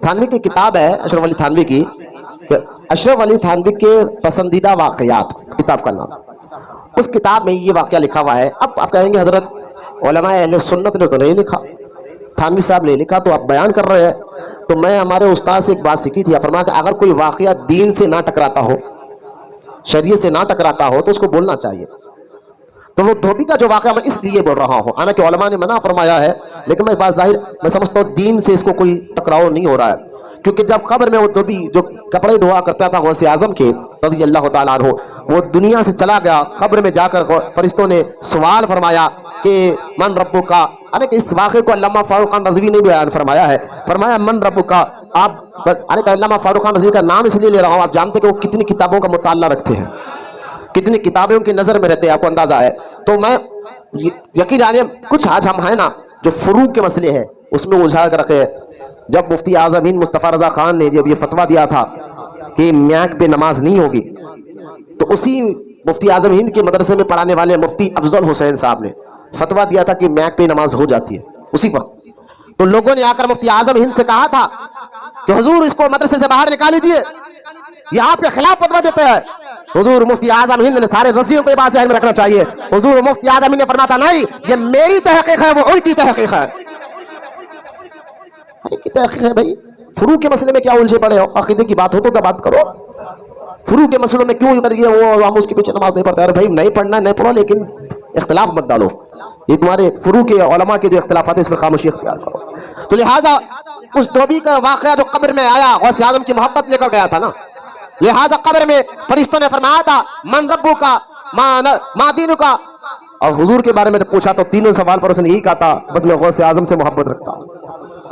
تھانوی کی کتاب ہے اشرف علی تھانوی کی, اشرف علی تھانوی کے پسندیدہ واقعات کتاب کا نام. اس کتاب میں یہ واقعہ لکھا ہوا ہے. اب آپ کہیں گے حضرت علماء اہل سنت نے تو نہیں لکھا, تھانوی صاحب نے لکھا, تو آپ بیان کر رہے ہیں. تو میں ہمارے استاد سے ایک بات سیکھی تھی, فرمایا کہ اگر کوئی واقعہ دین سے نہ ٹکراتا ہو, شریعت سے نہ ٹکراتا ہو تو اس کو بولنا چاہیے. تو وہ دھوبی کا جو واقعہ میں اس لیے بول رہا ہوں, حالانکہ علماء نے منع فرمایا ہے, لیکن میں بات ظاہر میں سمجھتا ہوں دین سے اس کو کوئی ٹکراؤ نہیں ہو رہا ہے. کیونکہ جب قبر میں وہ دھوبی جو کپڑے دھوا کرتا تھا غوث اعظم کے رضی اللہ تعالیٰ عنہ, وہ دنیا سے چلا گیا, قبر میں جا کر فرشتوں نے سوال فرمایا کہ من ربک کا. اس واقعے کو علامہ فاروق خان رضوی نے بیان فرمایا ہے, فرمایا من ربک کا. آپ علامہ فاروق خان رضوی کا نام اس لیے لے رہا ہوں, آپ جانتے کہ وہ کتنی کتابوں کا مطالعہ رکھتے ہیں, کتنی کتابیں ان کی نظر میں رہتے ہیں, آپ کو اندازہ ہے. تو میں یقین جانیے کچھ آج ہم ہیں نا جو فروغ کے مسئلے ہیں اس میں الجھا کر رکھے. جب مفتی اعظم ہند مصطفیٰ رضا خان نے جب یہ فتویٰ دیا تھا کہ میک پہ نماز نہیں ہوگی, تو اسی مفتی اعظم ہند کے مدرسے میں پڑھانے والے مفتی افضل حسین صاحب نے فتویٰ دیا تھا کہ میک پہ نماز ہو جاتی ہے اسی وقت. تو لوگوں نے آ کر مفتی اعظم ہند سے کہا تھا کہ حضور اس کو مدرسے سے باہر نکال لیجیے, یہ آپ کے خلاف فتویٰ دیتے ہیں. حضور مفتی اعظم ہند نے سارے رضیوں کو یہ بات ذہن میں رکھنا چاہیے. حضور مفتی اعظم ہند نے فرمایا تھا نہیں, یہ میری تحقیق ہے, وہ ان کی تحقیق ہے. کی تحقیق ہے بھائی, فروغ کے مسئلے میں کیا الجھے پڑے ہو؟ عقیدے کی بات ہو تو بات کرو. فروغ کے مسئلوں میں کیوں کر گیا وہ ہم اس کے پیچھے نماز نہیں پڑھتے؟ ارے بھائی نہیں پڑھنا نہیں پڑھو, لیکن اختلاف مت ڈالو. یہ تمہارے فروغ کے علماء کے جو اختلافات ہیں اس پر خاموشی اختیار کرو. تو لہٰذا اس دھوبی کا واقعہ جو قبر میں آیا, غوث اعظم کی محبت لے کر گیا تھا نا, لہٰذا قبر میں فرشتوں نے فرمایا تھا من ربک کا ما دینک کا. اور حضور کے بارے میں پوچھا تو تینوں سوال پر اس نے یہی کہا تھا بس میں غوث اعظم سے محبت رکھتا ہوں,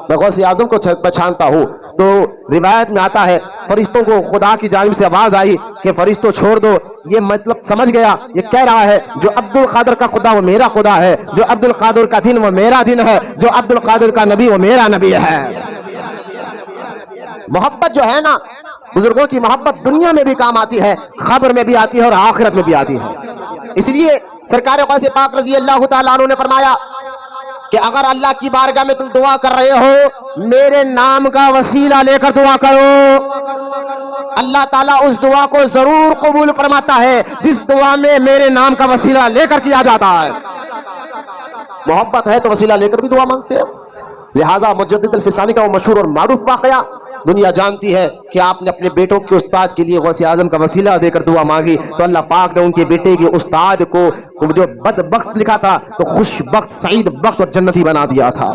میں غوث اعظم کو پہچانتا ہوں. تو روایت میں آتا ہے فرشتوں کو خدا کی جانب سے آواز آئی کہ فرشتوں چھوڑ دو, یہ مطلب سمجھ گیا, یہ کہہ رہا ہے جو عبد القادر کا خدا وہ میرا خدا ہے, جو عبد القادر کا دین وہ میرا دین ہے, جو عبد القادر کا نبی وہ میرا نبی ہے. محبت جو ہے نا, بزرگوں کی محبت دنیا میں بھی کام آتی ہے, قبر میں بھی آتی ہے اور آخرت میں بھی آتی ہے. اس لیے سرکار غوث پاک رضی اللہ تعالیٰ عنہ نے فرمایا کہ اگر اللہ کی بارگاہ میں تم دعا کر رہے ہو میرے نام کا وسیلہ لے کر دعا کرو, اللہ تعالیٰ اس دعا کو ضرور قبول فرماتا ہے جس دعا میں میرے نام کا وسیلہ لے کر کیا جاتا ہے. محبت ہے تو وسیلہ لے کر بھی دعا مانگتے ہیں. لہٰذا مجدد الفسانی کا وہ مشہور اور معروف واقعہ دنیا جانتی ہے کہ آپ نے اپنے بیٹوں کے استاد کے لیے غوث اعظم کا وسیلہ دے کر دعا مانگی تو اللہ پاک نے ان کے بیٹے کے استاد کو جو بدبخت لکھا تھا تو خوش بخت، سعید بخت اور جنتی بنا دیا تھا.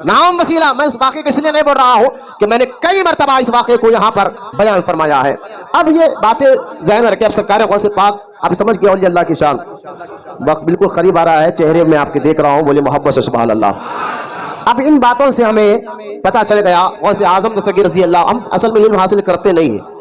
نام وسیلہ. میں اس واقعے کے اس لیے نہیں بول رہا ہوں کہ میں نے کئی مرتبہ اس واقعے کو یہاں پر بیان فرمایا ہے. اب یہ باتیں ذہن میں رکھیں. اب سرکار غوث پاک آپ سمجھ گئے اولیاء اللہ کی شان. وقت بالکل قریب آ رہا ہے، چہرے میں آپ کے دیکھ رہا ہوں، بولے محبت سے سبحان اللہ. اب ان باتوں سے ہمیں پتہ چل گیا غوث اعظم دستگیر رضی اللہ. ہم اصل میں علم حاصل کرتے نہیں ہیں.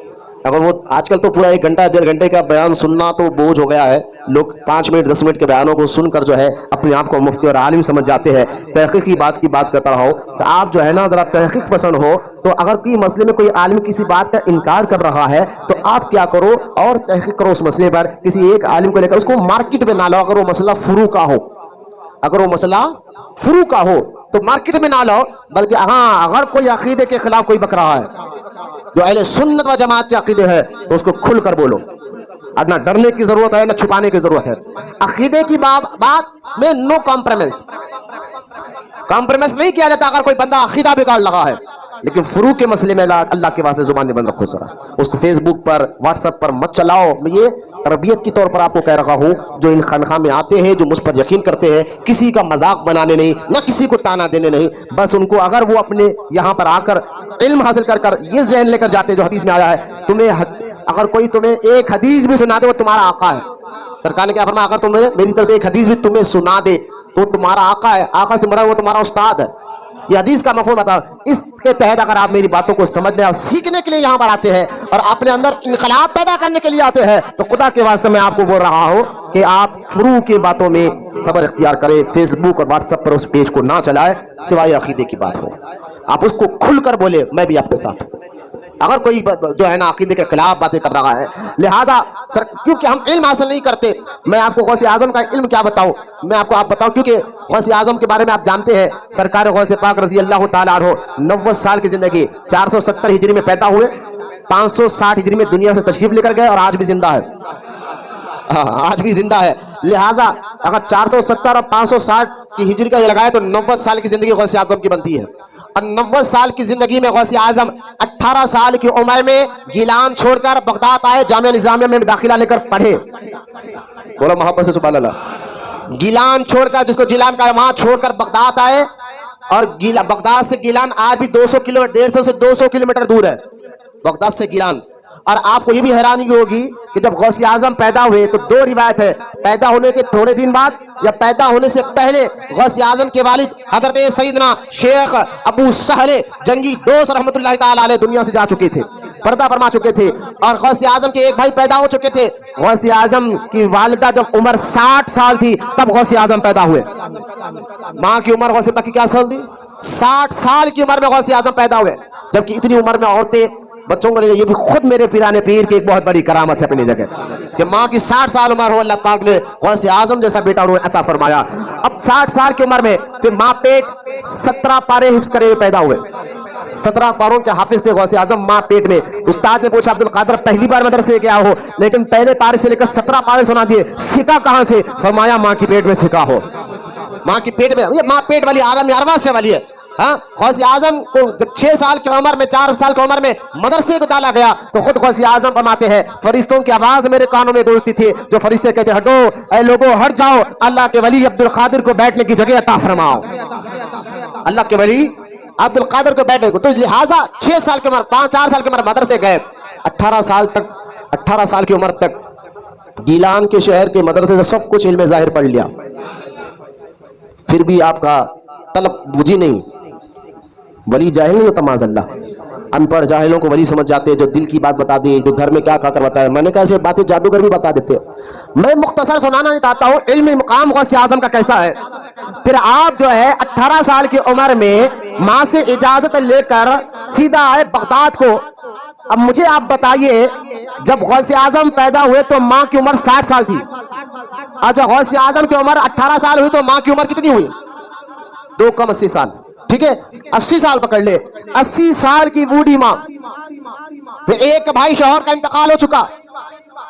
اگر وہ آج کل تو پورا 1 گھنٹہ 1.5 گھنٹے کا بیان سننا تو بوجھ ہو گیا ہے. لوگ 5 منٹ 10 منٹ کے بیانوں کو سن کر جو ہے اپنے آپ کو مفتی اور عالم سمجھ جاتے ہیں. تحقیق کی بات کرتا رہا ہوں کہ آپ جو ہے نا ذرا تحقیق پسند ہو تو اگر کوئی مسئلے میں کوئی عالم کسی بات کا انکار کر رہا ہے تو آپ کیا کرو اور تحقیق کرو اس مسئلے پر. کسی ایک عالم کو لے کر اس کو مارکیٹ میں نہ لاؤ. اگر وہ مسئلہ فروع کا ہو، اگر وہ مسئلہ فروع کا ہو تو مارکیٹ میں نہ لاؤ، بلکہ ہاں اگر کوئی عقیدے کے خلاف کوئی بک رہا ہے جو اہل سنت و جماعت کے عقیدے ہے تو اس کو کھل کر بولو. اب نہ ڈرنے کی ضرورت ہے نہ چھپانے کی ضرورت ہے. عقیدے کی بات میں نو کمپرومائز. کمپرومائز نہیں کیا جاتا اگر کوئی بندہ عقیدہ بگاڑ لگا ہے. لیکن فروع کے مسئلے میں اللہ کے واسطے زبان بند رکھو. ذرا اس کو فیس بک پر واٹس ایپ پر مت چلاؤ. میں یہ تربیت کی طور پر آپ کو کہہ رہا ہوں. جو ان خانقاہ میں آتے ہیں، جو مجھ پر یقین کرتے ہیں، کسی کا مذاق بنانے نہیں، نہ کسی کو تانا دینے نہیں. بس ان کو اگر وہ اپنے یہاں پر آ کر علم حاصل کر یہ ذہن لے کر جاتے جو حدیث میں آیا ہے، تمہیں اگر کوئی تمہیں ایک حدیث بھی سنا دے وہ تمہارا آقا ہے. سرکار نے کیا فرمایا؟ اگر تمہیں میری طرف سے ایک حدیث بھی تمہیں سنا دے تو تمہارا آقا ہے. آقا سے مراد وہ تمہارا استاد ہے. یہ حدیث کا مفہوم بتا. اس کے تحت اگر آپ میری باتوں کو سمجھنے اور سیکھنے کے لیے یہاں پر آتے ہیں اور اپنے اندر انقلاب پیدا کرنے کے لیے آتے ہیں تو خدا کے واسطے میں آپ کو بول رہا ہوں کہ آپ فروع کی باتوں میں صبر اختیار کریں. فیس بک اور واٹس ایپ پر اس پیج کو نہ چلائے سوائے عقیدے کی بات ہو. آپ اس کو کھل کر بولے میں بھی آپ کے ساتھ ہوں. اگر کوئی جو ہے نا عقیدے کے خلاف باتیں کر رہا ہے، لہذا کیونکہ ہم علم حاصل نہیں کرتے. میں آپ کو غوث اعظم کا علم کیا بتاؤں، میں آپ کو بتاؤں کیونکہ غوث اعظم کے بارے میں آپ جانتے ہیں. سرکار غوث پاک رضی اللہ تعالیٰ عنہ 90 سال کی زندگی، 470 ہجری میں پیدا ہوئے، 560 ہجری میں دنیا سے تشریف لے کر گئے اور آج بھی زندہ ہے. آج بھی زندہ ہے. لہذا اگر 470 اور 560 کی ہجری کا یہ لگائے تو 90 سال کی زندگی غوث اعظم کی بنتی ہے. اور 90 سال کی زندگی میں غوث اعظم 18 سال کی عمر میں گیلان چھوڑ کر بغداد آئے، جامعہ نظامیہ میں داخلہ لے کر پڑھے. بولو محبت سے سبحان اللہ. گیلان چھوڑ کر، جس کو جیلان کا وہاں چھوڑ کر بغداد آئے. اور بغداد سے گیلان آج بھی 200 کلومیٹر، 150 سے 200 کلومیٹر دور ہے بغداد سے گیلان. اور آپ کو یہ بھی حیرانی ہوگی کہ جب غوث اعظم پیدا ہوئے تو 2 روایت ہے، پیدا ہونے کے تھوڑے دن بعد یا پیدا ہونے سے پہلے غوث اعظم کے والد حضرت سیدنا شیخ ابو سہل جنگی دوست رحمت اللہ تعالی علیہ دنیا سے جا چکے تھے، پردہ فرما چکے تھے. اور غوث اعظم کے ایک بھائی پیدا ہو چکے تھے. غوث اعظم کی والدہ جب عمر 60 سال تھی تب غوث اعظم پیدا ہوئے. ماں کی عمر غوث پاک کی کیا سال تھی؟ 60 سال کی عمر میں غوث اعظم پیدا ہوئے. جبکہ اتنی عمر میں عورتیں بچوں کو، یہ بھی خود میرے پیرانے پیر کی ایک بہت بڑی کرامت ہے اپنی جگہ کہ ماں کی 60 سال عمر ہو، اللہ پاک نے غوث اعظم جیسا بیٹا عطا فرمایا. اب 60 سال کی عمر میں پھر ماں پیٹ 17 پارے حفظ کرے ہوئے پیدا ہوئے. 17 پاروں کے حافظ تھے غوث اعظم ماں پیٹ میں. استاد نے پوچھا عبد القادر پہلی بار مدرسے گیا ہو لیکن پہلے پارے سے لے کر 17 پارے سنا دیے، سیکھا کہاں سے؟ فرمایا ماں کی پیٹ میں سیکھا ہو. ماں کی پیٹ میں، یہ ماں پیٹ والی عالم ارواح سے والی ہے. ہاں غوث اعظم کو جب 6 سال کی عمر میں، 4 سال کی عمر میں مدرسے کو ڈالا گیا تو خود غوث اعظم فرماتے ہیں فرشتوں کی آواز میرے کانوں میں گونجتی تھی جو فرشتے کہتے ہٹو اے لوگوں ہٹ جاؤ، اللہ کے ولی عبد القادر کو بیٹھنے کی جگہ عطا فرماؤ. اللہ کے ولی عبد القادر کو بیٹھنے کو. تو لہٰذا 6 سال کی عمر، 4 سال کی عمر مدرسے گئے. 18 سال کی عمر تک گیلان کے شہر کے مدرسے سے سب کچھ علم ظاہر پڑھ لیا. پھر بھی آپ کا طلب بجھی نہیں. ولی جاہل نہیں ہوتا معاذ اللہ. ان پڑھ جاہلوں کو ولی سمجھ جاتے، جو دل کی بات بتا دی، جو گھر میں کیا کر بتایا. میں نے کہا ایسے باتیں جادوگر بھی بتا دیتے. میں مختصر سنانا نہیں چاہتا ہوں علمی مقام غوث اعظم کا کیسا ہے. پھر آپ جو ہے 18 سال کی عمر میں ماں سے اجازت لے کر سیدھا آئے بغداد کو. اب مجھے آپ بتائیے جب غوث اعظم پیدا ہوئے تو ماں کی عمر 60 سال تھی اور جب غوث اعظم کی عمر 18 سال ہوئی تو ماں کی عمر کتنی ہوئی؟ 2 کم 80 سال. ٹھیک ہے 80 سال پکڑ لے. 80 سال کی بوڑھی ماں. پھر ایک بھائی شوہر کا انتقال ہو چکا.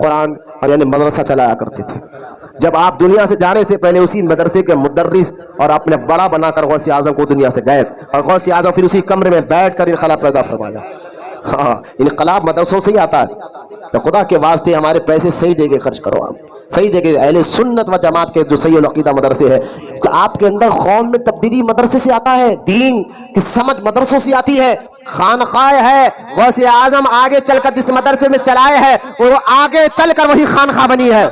قرآن اور یعنی مدرسہ چلایا کرتے تھے. جب آپ دنیا سے جانے سے پہلے اسی مدرسے کے مدرس اور اپنے بڑا بنا کر غوث اعظم کو دنیا سے گئے, اور غوث اعظم پھر اسی کمرے میں بیٹھ کر انقلاب پیدا فرمایا. ہاں, انقلاب مدرسوں سے ہی آتا ہے. تو خدا کے واسطے ہمارے پیسے صحیح جگہ خرچ کرو, آپ صحیح جگہ. اہل سنت و جماعت کے جو صحیح العقیدہ مدرسے ہے, آپ کے اندر قوم میں تبدیلی مدرسے سے آتا ہے, دین کی سمجھ مدرسوں سے آتی ہے. خانقاہ ہے, غوث اعظم آگے چل کر جس مدرسے میں چلائے ہے وہ آگے چل کر وہی خانقاہ بنی ہے.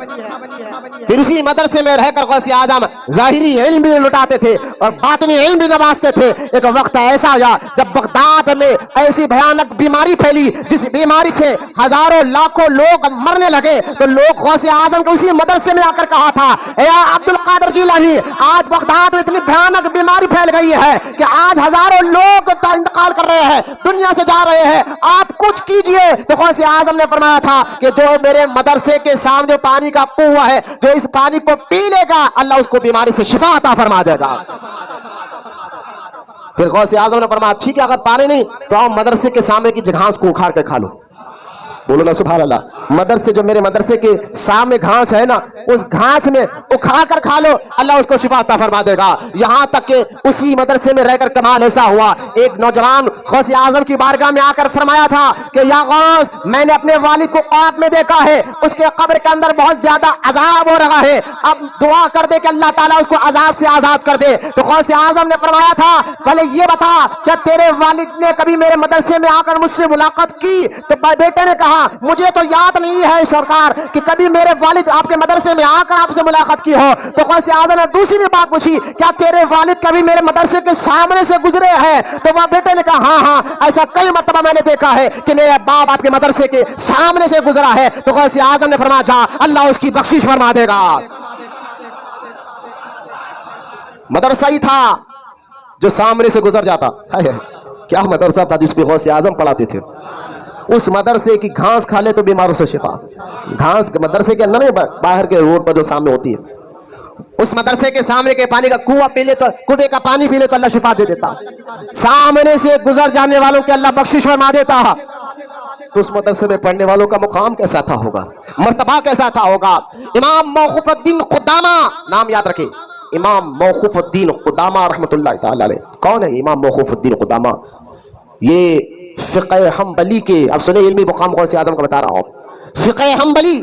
پھر اسی مدرسے میں رہ کر غوث اعظم ظاہری علم بھی لٹاتے تھے اور باطنی علم بھی نوازتے تھے. ایک وقت ایسا آیا جب بغداد میں ایسی بھیانک بیماری پھیلی جس بیماری سے ہزاروں لاکھوں لوگ مرنے لگے, تو لوگ غوث اعظم کو اسی مدرسے میں آ کر کہا تھا, اے عبد القادر جیلانی, آج بغداد میں اتنی بھیانک بیماری پھیل گئی ہے کہ آج ہزاروں لوگ انتقال کر رہے ہیں, دنیا سے جا رہے ہیں, آپ کچھ کیجئے. تو غوث اعظم نے فرمایا تھا کہ جو میرے مدرسے کے سامنے پانی کا کنواں ہے, جو اس پانی کو پی لے گا اللہ اس کو بیماری سے شفا عطا فرما دے گا. پھر غوث اعظم نے فرمایا ٹھیک ہے, اگر پانی نہیں تو آپ مدرسے کے سامنے کی گھاس کو اکھاڑ کے کھا لو. بولو نا سبحان اللہ. مدرسے جو میرے مدرسے کے سامنے گھاس ہے نا, اس گھاس میں اکھاڑ کر کھا لو, اللہ اس کو شفا عطا فرما دے گا. یہاں تک کہ اسی مدرسے میں رہ کر کمال ایسا ہوا, ایک نوجوان غوث اعظم کی بارگاہ میں آ کر فرمایا تھا کہ یا غوث, میں نے اپنے والد کو خواب میں دیکھا ہے, اس کے قبر کے اندر بہت زیادہ عذاب ہو رہا ہے, اب دعا کر دے کہ اللہ تعالیٰ اس کو عذاب سے آزاد کر دے. تو غوث اعظم نے فرمایا تھا پہلے یہ بتا کیا تیرے والد نے کبھی میرے مدرسے میں آ کر مجھ سے ملاقات کی؟ تو بیٹے نے کہا مجھے تو یاد نہیں ہے سرکار کہ کبھی میرے والد آپ کے مدرسے میں آ کر آپ سے ملاقات کی ہو. تو غوث اعظم نے دوسری بات پوچھی, کیا تیرے والد کبھی میرے مدرسے کے سامنے سے گزرے ہیں؟ تو وہ بیٹے نے کہا ہاں ہاں, ایسا کئی مرتبہ میں نے دیکھا ہے کہ میرا باپ آپ کے مدرسے کے سامنے سے گزرا ہے. تو غوث اعظم نے فرمایا جا, اللہ اس کی بخشش فرما دے گا. مدرسہ ہی تھا جو سامنے سے گزر جاتا. کیا مدرسہ تھا جس پہ غوث اعظم پڑھاتے تھے. اس مدرسے کی گھاس کھا لے تو بیماروں سے شفا. گھاس مدرسے کے اندر نہیں, باہر کے روڈ پر جو سامنے ہوتی ہے, اس مدرسے کے سامنے کے پانی کا کنواں پی لے تو, کنویں کا پانی پی لے تو اللہ شفا دے دیتا. سامنے سے گزر جانے والوں کے اللہ بخشش فرما دیتا. تو اس مدرسے میں پڑھنے والوں کا مقام کیسا تھا ہوگا, مرتبہ کیسا تھا ہوگا. امام موقوف الدین قدامہ, نام یاد رکھے, امام موقوف الدین قدامہ رحمۃ اللہ تعالی علیہ. کون ہے امام موقوف الدین قدامہ؟ یہ فقہ حنبلی کے, اب سنیں علمی مقام غوث اعظم کا بتا رہا ہوں. فقہ حنبلی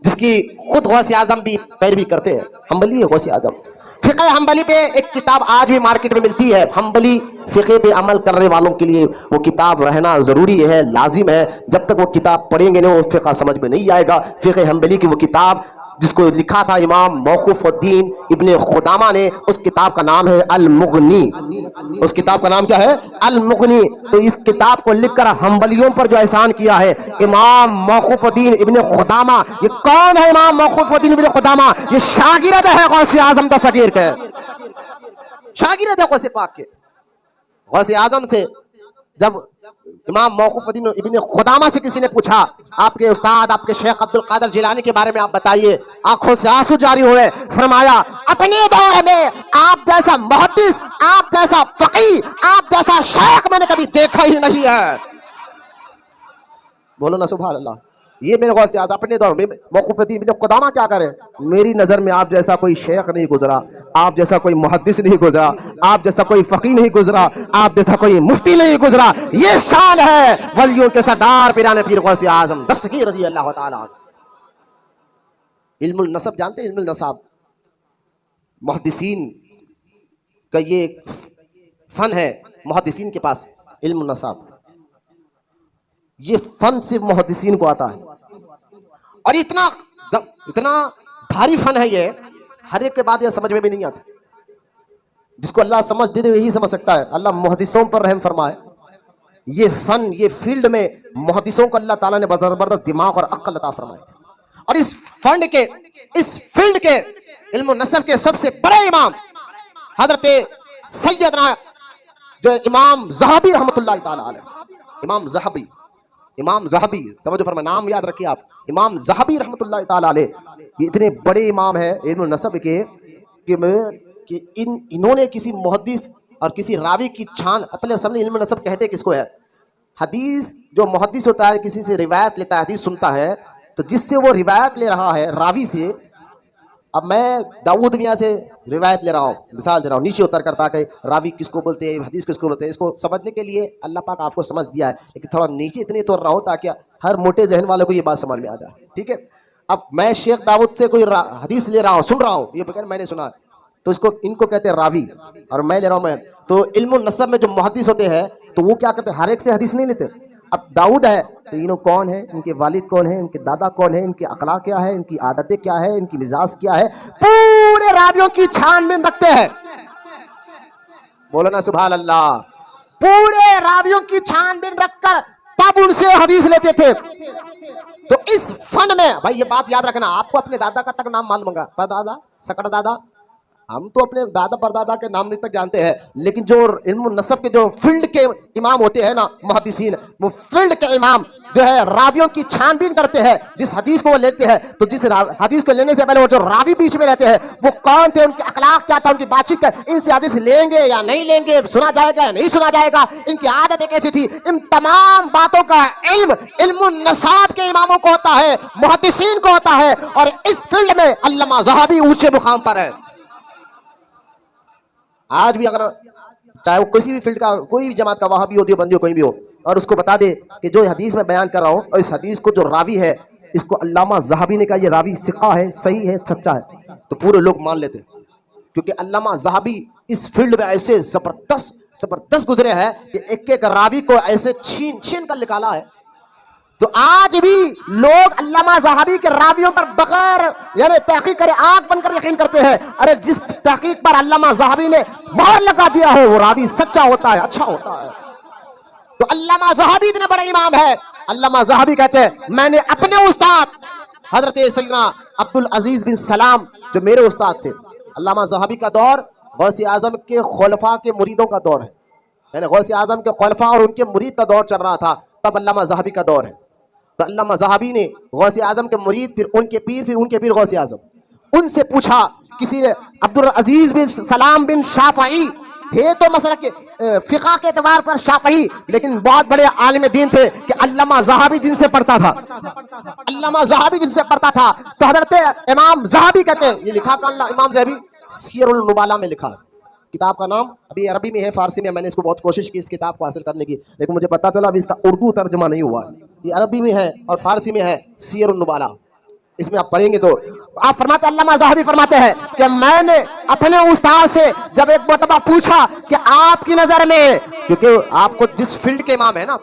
جس کی خود غوث اعظم بھی پیروی کرتے ہیں, حنبلی ہے غوث اعظم. فقہ حنبلی پہ ایک کتاب آج بھی مارکیٹ میں ملتی ہے. حنبلی فقہ پہ عمل کرنے والوں کے لیے وہ کتاب رہنا ضروری ہے, لازم ہے. جب تک وہ کتاب پڑھیں گے نہیں وہ فقہ سمجھ میں نہیں آئے گا. فقہ حنبلی کی وہ کتاب جس کو لکھا تھا امام موقوف الدین ابن قدامہ نے, اس کتاب کا نام ہے المغنی. اس کتاب کا نام کیا ہے؟ المغنی. تو اس کتاب کو لکھ کر حنبلیوں پر جو احسان کیا ہے امام موقوف الدین ابن قدامہ. یہ کون ہے امام موقوف الدین ابن قدامہ؟ یہ شاگرد ہے غوث اعظم دستگیر کے, شاگرد ہے غوث پاک کے. غوث اعظم سے جب امام موقوف الدین ابن قدامہ سے کسی نے پوچھا آپ کے استاد آپ کے شیخ عبد القادر جیلانی کے بارے میں آپ بتائیے, آنکھوں سے آنسو جاری ہوئے. فرمایا اپنے دور میں آپ جیسا محدث, آپ جیسا فقیہ, آپ جیسا شیخ میں نے کبھی دیکھا ہی نہیں ہے. بولو نا سبحان اللہ. یہ میرے غوث اعظم اپنے دور میں موقوف الدین ابن قدامہ کیا کرے, میری نظر میں آپ جیسا کوئی شیخ نہیں گزرا, آپ جیسا کوئی محدث نہیں گزرا, آپ جیسا کوئی فقیہ نہیں گزرا, آپ جیسا کوئی مفتی نہیں گزرا. یہ شان ہے ولیوں کے سردار پیران پیر غوث اعظم دستگیر رضی اللہ تعالی عنہ. علم النسب جانتے ہیں؟ علم النسب محدثین کا یہ فن ہے, محدثین کے پاس علم النسب. یہ فن صرف محدثین کو آتا ہے, اور اتنا بھاری فن ہے یہ, ہر ایک کے بعد یہ سمجھ میں بھی نہیں آتا. جس کو اللہ سمجھ دے دے یہی سمجھ سکتا ہے. اللہ محدثوں پر رحم فرمائے. یہ فن, یہ فیلڈ میں محدثوں کو اللہ تعالیٰ نے زبردست دماغ اور عقل عطا فرمائے. اور اس فنڈ کے, اس فیلڈ کے, علم و نسب کے سب سے بڑے امام حضرت سیدنا جو امام ذہبی رحمۃ اللہ تعالی علیہ, امام ذہبی توجہ فرمائے, نام یاد رکھیے آپ, امام ذہبی رحمۃ اللہ تعالی علیہ. یہ اتنے بڑے امام ہیں علم النسب کے کہ انہوں نے کسی محدث اور کسی راوی کی چھان اپنے سامنے. علم النسب کہتے کس کو ہے؟ حدیث جو محدث ہوتا ہے کسی سے روایت لیتا ہے, حدیث سنتا ہے, تو جس سے وہ روایت لے رہا ہے راوی سے، اب میں داؤد میاں سے روایت لے رہا ہوں، مثال دے رہا ہوں نیچے اتر کر، تاکہ راوی کس کو بولتے ہیں، حدیث کس کو بولتے ہیں، اس کو سمجھنے کے لیے اللہ پاک آپ کو سمجھ دیا ہے، لیکن تھوڑا نیچے اتنی اتر رہا ہوں تاکہ ہر موٹے ذہن والوں کو یہ بات سمجھ میں آ جائے. ٹھیک ہے. اب میں شیخ داؤد سے کوئی حدیث لے رہا ہوں، سن رہا ہوں، یہ بغیر میں نے سنا، تو اس کو ان کو کہتے ہیں راوی، اور میں لے رہا ہوں میں. تو علم النسب میں جو محدث ہوتے ہیں تو وہ کیا کرتے ہیں، ہر ایک سے حدیث نہیں لیتے. اب داؤد ہے تو انہوں کون ہے، ان کے والد کون ہیں، ان کے دادا کون ہیں، ان کے اخلاق کیا ہے، ان کی عادتیں کیا ہے، ان کی مزاج کیا ہے، پورے راویوں کی چھان بین رکھتے ہیں. بولو نا سبحان اللہ. پورے راویوں کی چھان بین رکھ کر تب ان سے حدیث لیتے تھے. تو اس فن میں بھائی یہ بات یاد رکھنا، آپ کو اپنے دادا کا تک نام معلوم ہوگا، پردادا، سکڑ دادا، ہم تو اپنے دادا پردادا کے نام نہیں تک جانتے ہیں، لیکن جو علم النسب کے جو فیلڈ کے امام ہوتے ہیں نا محدثین، وہ فیلڈ کے امام جو ہے راویوں کی چھان بین کرتے ہیں. جس حدیث کو وہ لیتے ہیں تو جس حدیث کو لینے سے پہلے وہ جو راوی بیچ میں رہتے ہیں وہ کون تھے، ان کے اخلاق کیا تھا، ان کی بات چیت کیا، ان سے حدیث لیں گے یا نہیں لیں گے، سنا جائے گا یا نہیں سنا جائے گا، ان کی عادتیں کیسی تھی، ان تمام باتوں کا علم علم النساب کے اماموں کو ہوتا ہے، محدثین کو ہوتا ہے. اور اس فیلڈ میں علامہ ذہبی اونچے مقام پر ہے. آج بھی اگر چاہے وہ کسی بھی فیلڈ کا، کوئی بھی جماعت کا، وہابی ہو، دیوبندی ہو، کوئی بھی ہو، اور اس کو بتا دے کہ جو حدیث میں بیان کر رہا ہوں اور اس حدیث کو جو راوی ہے اس کو علامہ ذہبی نے کہا یہ راوی ثقہ ہے، صحیح ہے، سچا ہے، تو پورے لوگ مان لیتے، کیونکہ علامہ ذہبی اس فیلڈ میں ایسے زبردست گزرے ہیں کہ ایک ایک راوی کو ایسے چھین چھین کر نکالا ہے. تو آج بھی لوگ علامہ ذہبی کے راویوں پر بغیر یعنی تحقیق کرے آنکھ بن کر یقین کرتے ہیں. ارے جس تحقیق پر علامہ ذہبی نے مہر لگا دیا ہے وہ راوی سچا ہوتا ہے، اچھا ہوتا ہے. تو علامہ ذہبی اتنے بڑے امام ہے. علامہ ذہبی کہتے ہیں میں نے اپنے استاد حضرت سیدنا عبدالعزیز بن سلام جو میرے استاد تھے، علامہ ذہبی کا دور غوث اعظم کے خلفاء کے مریدوں کا دور ہے، یعنی غوث اعظم کے خلفاء اور ان کے مرید کا دور چل رہا تھا، تب علامہ ذہبی کا دور ہے. تو علامہ ذہبی نے غوث اعظم کے مرید، پھر ان کے پیر، پھر ان کے پیر غوث اعظم، ان سے پوچھا، کسی نے عبدالعزیز بن سلام بن شافعی تھے تو مسئلہ کے فقہ کے اعتبار پر شافعی، لیکن بہت بڑے عالم دین تھے کہ علامہ ذہبی جن سے پڑھتا تھا، علامہ ذہبی جن سے پڑھتا تھا. تو حضرت امام ذہبی کہتے ہیں، یہ لکھا کہ امام ذہبی سیر النبالہ میں لکھا، کتاب کا نام ابھی عربی میں ہے، فارسی میں میں نے اس کو بہت کوشش کی اس کتاب کو حاصل کرنے کی، لیکن مجھے پتا چلا ابھی اس کا اردو ترجمہ نہیں ہوا. یہ عربی میں ہے اور فارسی میں ہے، سیر النبالہ، اس میں آپ پڑھیں گے تو آپ فرماتے علامہ ذہبی فرماتے ہیں کہ میں نے اپنے استاد سے جب ایک مرتبہ پوچھا کہ آپ کی نظر میں، کیونکہ آپ کو جس فیلڈ کے امام ہے نا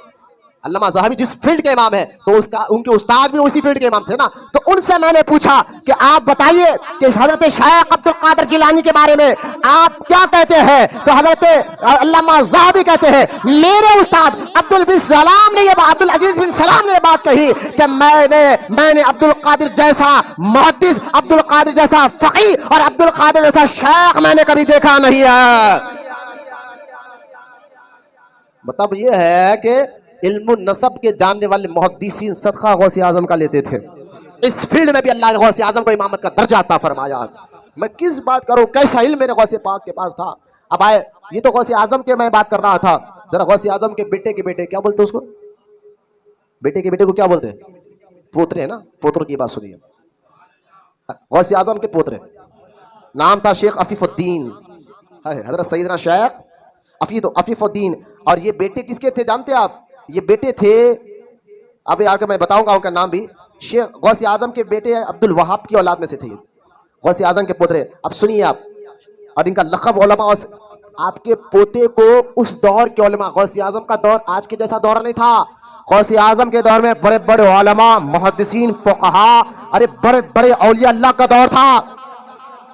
علامہ ذہبی، جس فیلڈ کے امام ہے تو ان کے استاد بھی اسی فیلڈ کے امام تھے نا، تو ان سے میں نے پوچھا کہ آپ بتائیے کہ حضرت شیخ عبد القادر جیلانی کے بارے میں آپ کیا کہتے ہیں. تو حضرت علامہ ذہبی کہتے ہیں میرے استاد عبدالعزیز بن سلام نے یہ بات کہی کہ میں نے عبد القادر جیسا محدث، عبد القادر جیسا فقیہ اور عبد القادر جیسا شیخ میں نے کبھی دیکھا نہیں ہے. مطلب یہ ہے کہ علم النسب کے جاننے والے محدثین صدقہ غوث اعظم کا لیتے تھے. اس فیلڈ میں بھی اللہ نے غوث اعظم کو امامت کا درجہ عطا فرمایا. میں کس بات کروں، کیسا علم میرے غوث پاک کے پاس تھا. اب آئے، یہ تو غوث اعظم کے میں بات کر رہا تھا، ذرا غوث اعظم کے بیٹے کے بیٹے کیا بولتے اس کو، بیٹے کے بیٹے کو کیا بولتے ہیں، پوترے نا، پوتروں کی بات سنیے. غوث اعظم کے پوترے نام تھا شیخ عفیف الدین، حضرت سیدنا شیخ عفیف الدین. اور یہ بیٹے کس کے تھے جانتے آپ، یہ بیٹے تھے، ابھی آگے میں بتاؤں گا ان کا نام بھی. شیخ غوث اعظم کے بیٹے عبد الوہاب کی اولاد میں سے تھے غوث اعظم کے پوترے. اب سنیے آپ، اور ان کا لقب علماء، آپ کے پوتے کو اس دور کے علماء، غوث اعظم کا دور آج کے جیسا دور نہیں تھا. غوث اعظم کے دور میں بڑے بڑے علماء، محدثین، فقہاء، ارے بڑے بڑے اولیاء اللہ کا دور تھا.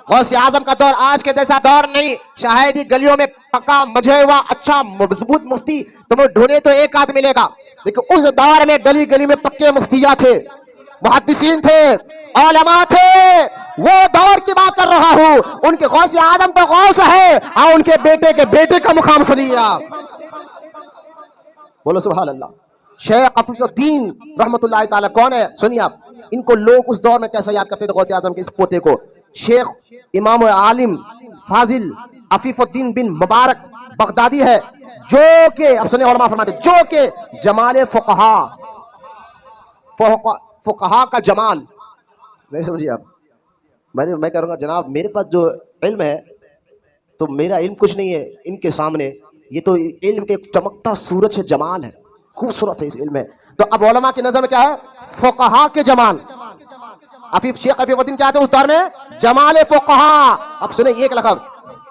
غوث اعظم کا دور آج کے جیسا دور نہیں. شاید ہی گلیوں میں پکا مجھے ہوا اچھا مضبوط مفتی تمہیں ڈھونڈے تو ایک آدھ ملے گا، لیکن اس دور میں گلی گلی میں پکے مفتیاں تھے، محدثین تھے، علماء تھے. وہ دور کی بات کر رہا ہوں. ان کے غوث اعظم تو غوث ہے، اور ان کے بیٹے کا مقام سنیے آپ. بولو سبحان اللہ. شیخ عفیف الدین رحمت اللہ تعالی کون ہے سنیے آپ. ان کو لوگ اس دور میں کیسا یاد کرتے تھے غوث اعظم کے اس پوتے کو. شیخ امام و عالم فاضل عفیف الدین بن مبارک بغدادی ہے، جو کہ اب سنیں علماء فرماتے جو کہ جمال فقہا کا جمال. نہیں سمجھیے آپ, میں کہوں گا جناب میرے پاس جو علم ہے تو میرا علم کچھ نہیں ہے ان کے سامنے. یہ تو علم کے چمکتا سورج ہے, جمال ہے, خوبصورت ہے اس علم میں. تو اب علماء کی نظر میں کیا ہے؟ فقہا کے جمال. شیخ عفیف الدین کیا تھے اس دور میں؟ جمال فقہا. اب سنیں ایک لقب,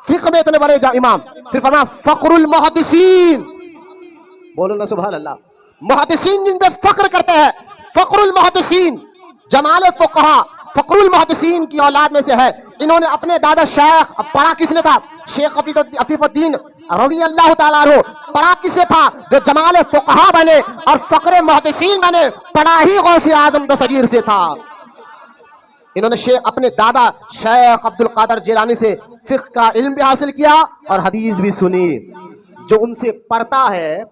فقہ میں اتنے بڑے امام. پھر فرمایا فقر المحدثین. بولو نا سبحان اللہ. محدثین جن پہ فخر کرتے ہیں, فقر المحدثین, جمال فقہا. فقر المحدثین کی اولاد میں سے ہے. انہوں نے اپنے دادا شیخ, اب پڑھا کس نے تھا؟ شیخ عفیف الدین رضی اللہ تعالیٰ عنہ. پڑھا کس سے تھا؟ جو جمال فقہا بنے اور فقر محدثین بنے. پڑھا ہی غوث اعظم دستگیر سے تھا. انہوں نے اپنے دادا شیخ عبد القادر جیلانی سے فقہ کا علم بھی حاصل کیا اور حدیث بھی سنی. جو ان سے پڑھتا ہے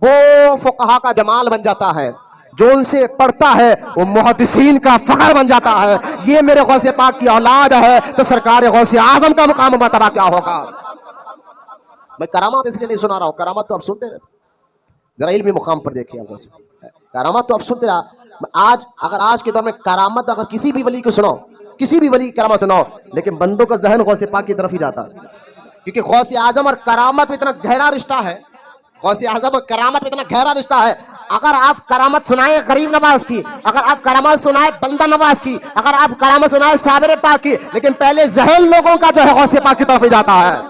وہ فقہا کا جمال بن جاتا ہے, جو ان سے پڑھتا ہے وہ محدثین کا فخر بن جاتا ہے. یہ میرے غوث پاک کی اولاد ہے تو سرکار غوث اعظم کا مقام و مرتبہ کیا ہوگا. میں کرامات اس لیے نہیں سنا رہا ہوں, کرامات تو آپ سنتے رہتے, ذرا علمی مقام پر دیکھیے آپ. کرامات تو آپ سنتے رہا. آج کے دور میں کرامت اگر کسی بھی ولی کو سناؤ, کسی بھی ولی کرامت سناؤ, لیکن بندوں کا ذہن غوث پاک کی طرف ہی جاتا ہے, کیونکہ غوث اعظم اور کرامت میں اتنا گہرا رشتہ ہے. غوث اعظم اور کرامت میں اتنا گہرا رشتہ ہے. اگر آپ کرامت سنائیں غریب نواز کی, اگر آپ کرامت سنائیں بندہ نواز کی, اگر آپ کرامت سنائیں صابر پاک کی, لیکن پہلے ذہن لوگوں کا جو ہے غوث پاک کی طرف ہی جاتا ہے.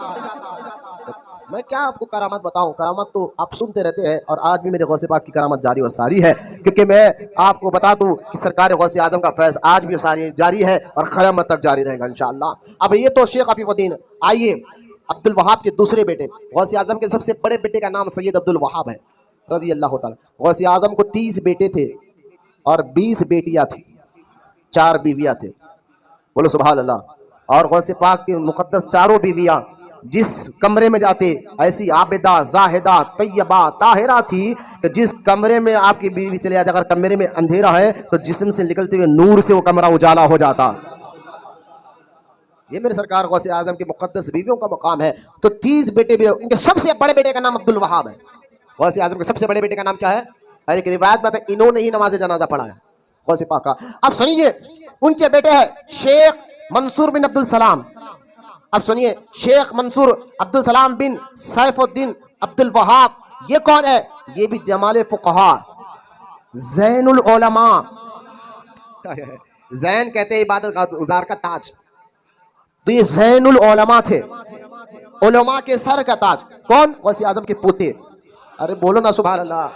میں کیا آپ کو کرامت بتاؤں, کرامت تو آپ سنتے رہتے ہیں, اور آج بھی میرے غوث پاک کی کرامت جاری اور ساری ہے. کیونکہ میں آپ کو بتا دوں کہ سرکار غوث اعظم کا فیض آج بھی ساری جاری ہے اور قیامت تک جاری رہے گا انشاءاللہ. اب یہ تو شیخ عفیف الدین. آئیے عبد الوہاب کے دوسرے بیٹے, غوث اعظم کے سب سے بڑے بیٹے کا نام سید عبد الوہاب ہے رضی اللہ تعالیٰ. غوث اعظم کو 30 بیٹے تھے اور 20 بیٹیاں تھیں, 4 بیویاں تھے. بولو سبحان اللہ. اور غوث پاک کی مقدس چاروں بیویاں جس کمرے میں جاتے ایسی عابدہ زاہدہ طیبہ طاہرہ تھی کہ جس کمرے میں آپ کی بیوی چلے جاتی, اگر کمرے میں اندھیرا ہے تو جسم سے نکلتے ہوئے نور سے وہ کمرہ اجالا ہو جاتا. یہ میرے سرکار غوث اعظم کی مقدس بیویوں کا مقام ہے. تو 30 بیٹے بھی, ان کے سب سے بڑے بیٹے کا نام عبد الوہاب ہے. غوث اعظم کے سب سے بڑے بیٹے کا نام کیا ہے؟ ایک روایت میں ہے انہوں نے ہی نماز جنازہ پڑھایا غوث پاک کا. اب سنیے ان کے بیٹے ہیں شیخ منصور بن عبد السلام. اب سنیے شیخ منصور عبد السلام بن سیف الدین عبد الوہاب, یہ کون ہے؟ یہ بھی جمال فقہا, زین العلماء. زین کہتے ہیں عبادت گزار کا تاج, تو یہ زین العلماء تھے, علماء کے سر کا تاج. کون؟ غوث اعظم کے پوتے. ارے بولو نا سبحان اللہ.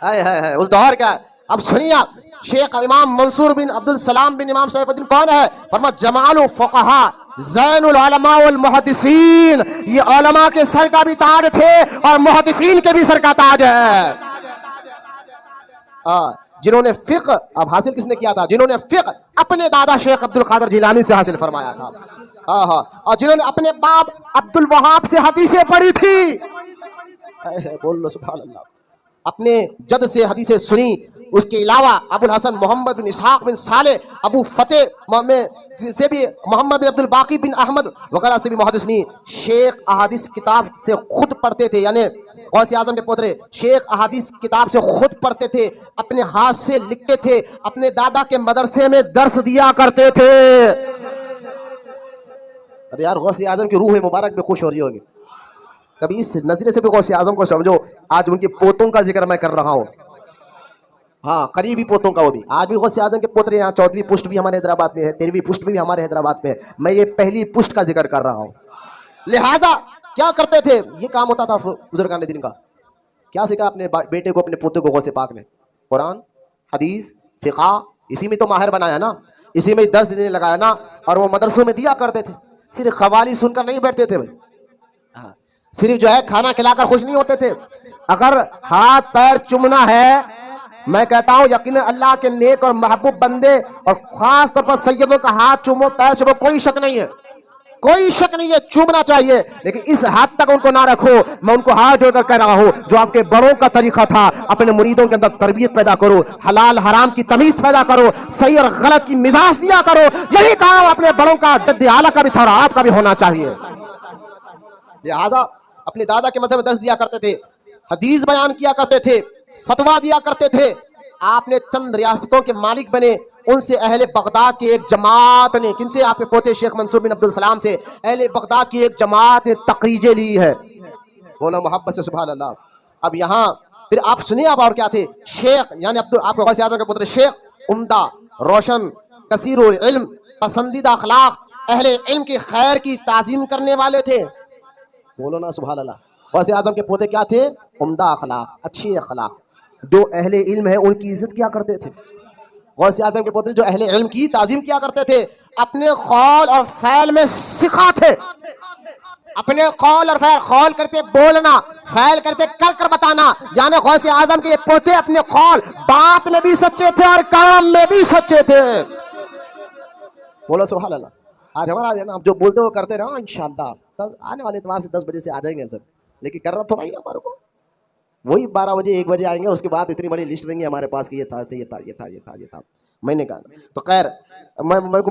ہے اس دور کا. اب سنیے آپ, شیخ امام منصور بن عبد السلام بن امام سیف الدین کون ہے؟ فرمایا جمال فقہا زین العلماء والمحدثین. یہ علماء کے سر کا بھی تاج تھے اور محدثین کے بھی سر کا تاج ہے. جنہوں نے فقہ, اب حاصل کس نے کیا تھا؟ جنہوں نے فقہ اپنے دادا شیخ عبد القادر جیلانی سے حاصل فرمایا تھا. اور جنہوں نے اپنے باپ عبد الوہاب سے حدیثیں پڑھی تھی. بول لو سبحان اللہ. اپنے جد سے حدیثیں سنی. اس کے علاوہ ابو الحسن محمد بن اسحاق بن صالح, ابو فتح سے بھی محمد بن عبد الباقی بن احمد وغیرہ سے بھی محدث نہیں. شیخ احادیث کتاب سے خود پڑھتے تھے, یعنی غوث اعظم کے پوترے شیخ احادیث کتاب سے خود پڑھتے تھے, اپنے ہاتھ سے لکھتے تھے, اپنے دادا کے مدرسے میں درس دیا کرتے تھے. ارے یار غوث اعظم کی روح مبارک بھی خوش ہو رہی ہوگی. کبھی اس نظرے سے بھی غوث اعظم کو سمجھو. آج ان کے پوتوں کا ذکر میں کر رہا ہوں, ہاں قریبی پوتوں کا. وہ بھی آج بھی غوث اعظم کے پوترے یہاں 14ویں پشت بھی ہمارے حیدرآباد میں ہے, 13ویں پشت بھی ہمارے حیدرآباد میں ہے. میں یہ پہلی پشت کا ذکر کر رہا ہوں. لہٰذا کیا کرتے تھے؟ یہ کام ہوتا تھا بزرگان دین کا. کیا سکھا اپنے بیٹے کو, اپنے پوتے کو غوث پاک نے؟ قرآن, حدیث, فقہ, اسی میں تو ماہر بنایا نا, اسی میں 10 دن لگایا نا. اور وہ مدرسوں میں دیا کرتے تھے. صرف قوالی سن کر نہیں بیٹھتے تھے بھائی, صرف جو ہے کھانا کھلا کر خوش نہیں ہوتے تھے. اگر ہاتھ پیر چومنا ہے, میں کہتا ہوں یقیناً اللہ کے نیک اور محبوب بندے اور خاص طور پر سیدوں کا ہاتھ چومو, پیر چومو, کوئی شک نہیں ہے, کوئی شک نہیں ہے, چومنا چاہیے. لیکن اس حد تک ان کو نہ رکھو. میں ان کو ہاتھ جوڑ کر کہہ رہا ہوں, جو آپ کے بڑوں کا طریقہ تھا, اپنے مریدوں کے اندر تربیت پیدا کرو, حلال حرام کی تمیز پیدا کرو, صحیح اور غلط کی مزاج دیا کرو. یہی کام اپنے بڑوں کا, جد اعلیٰ کا بھی تھا اور آپ کا بھی ہونا چاہیے. لہٰذا اپنے دادا کے مذہب میں درس دیا کرتے تھے, حدیث بیان کیا کرتے تھے, فتوا دیا کرتے تھے. آپ نے چند ریاستوں کے مالک بنے، ان سے اہل بغداد کی ایک جماعت نے، کن سے؟ آپ کے پوتے شیخ منصور بن عبدالسلام سے اہل بغداد کی ایک جماعت نے تقریجیں لی ہے. بولا محبت سے سبحان اللہ. اب یہاں پھر آپ سنیے اب اور کیا تھے. شیخ یعنی آپ کو غوث اعظم کے پتر شیخ عمدہ، روشن، کثیر العلم، پسندیدہ اخلاق، اہل علم کی خیر کی تعظیم کرنے والے تھے. بولو نا سبحان اللہ. غوث اعظم کے پوتے کیا تھے؟ عمدہ اخلاق، اچھی اخلاق. جو اہل علم ہے ان کی عزت کیا کرتے تھے. غوث اعظم کے پوتے جو اہل علم کی تعظیم کیا کرتے تھے، اپنے قول اور فعل میں سکھا تھے. اپنے قول اور فعل، قول کرتے بولنا، فعل کرتے کر کر بتانا. یعنی غوث اعظم کے پوتے اپنے قول بات میں بھی سچے تھے اور کام میں بھی سچے تھے. بولو سبحان اللہ. آج ہمارا ہے نا، جو بولتے وہ کرتے رہو انشاءاللہ. آنے والے اتوار سے 10 بجے سے آ جائیں گے سر، لیکن کرنا تھوڑا ہی ہمارے کو. وہی 12 بجے 1 بجے آئیں گے، اس کے بعد اتنی بڑی لسٹ رہیں گی ہمارے پاس کہ یہ تھا یہ تھا یہ تھا یہ تھا یہ تھا. میں نے کہا تو خیر میرے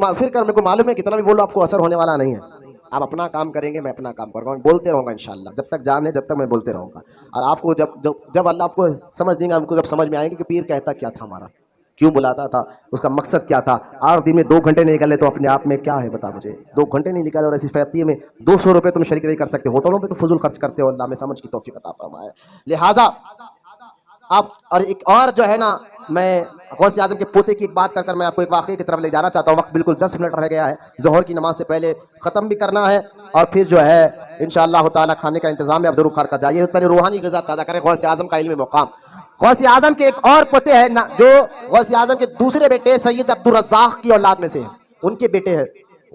کو معلوم ہے کتنا بھی بولو آپ کو اثر ہونے والا نہیں ہے. آپ اپنا کام کریں گے، میں اپنا کام کروں گا، بولتے رہوں گا انشاءاللہ. جب تک جان ہے جب تک میں بولتے رہوں گا. اور آپ کو جب اللہ آپ کو سمجھ دیں گا، ہم کو جب سمجھ میں آئیں گے کہ پیر کہتا کیا تھا، ہمارا کیوں بلاتا تھا، اس کا مقصد کیا تھا. 8 دن میں 2 گھنٹے نہیں نکلے تو اپنے آپ میں کیا ہے بتا مجھے. 2 گھنٹے نہیں نکالے اور ایسی فیضیے میں 200 روپے تم شریک نہیں کر سکتے. ہوٹلوں پہ تو فضول خرچ کرتے ہو. اللہ میں سمجھ کی توفیق عطا فرمائے. لہٰذا آپ اور ایک اور جو ہے نا، میں غوث اعظم کے پوتے کی ایک بات کر میں آپ کو ایک واقعے کی طرف لے جانا چاہتا ہوں. وقت بالکل 10 منٹ رہ گیا ہے، ظہر کی نماز سے پہلے ختم بھی کرنا ہے، اور پھر جو ہے انشاءاللہ تعالیٰ کھانے کا انتظام ہے. آپ ضرور کھا کر جائیے، پہلے روحانی غذا تازہ کریں. غوث اعظم کا علم مقام. غوث اعظم کے ایک اور پوتے ہیں جو غوث اعظم کے دوسرے بیٹے سید عبدالرزاق کی اولاد میں سے ہیں. ان کے بیٹے ہیں،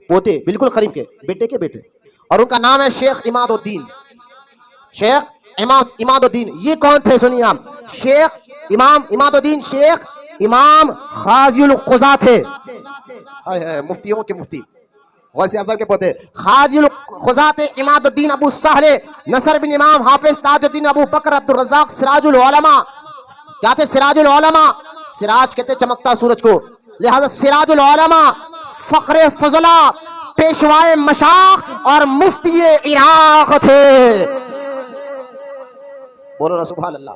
پوتے بالکل قریب کے بیٹے کے بیٹے، اور ان کا نام ہے شیخ عماد الدین. شیخ عماد الدین. یہ کون تھے سنیے آپ. شیخ امام عماد الدین شیخ امام غازی القضاة تھے. مفتیوں کے مفتی غوث اعظم کے پوتے. غازی القضاة عماد الدین ابو سہل نصر بن امام حافظ تاج الدین ابو بکر عبدالرزاق سراج العلماء. کیا تھے؟ سراج العلماء. سراج کہتے چمکتا سورج کو، لہذا سراج العلماء، فخر فضلا، پیشوائے مشاق اور مفتی عراق تھے. بولو نا سبحان اللہ.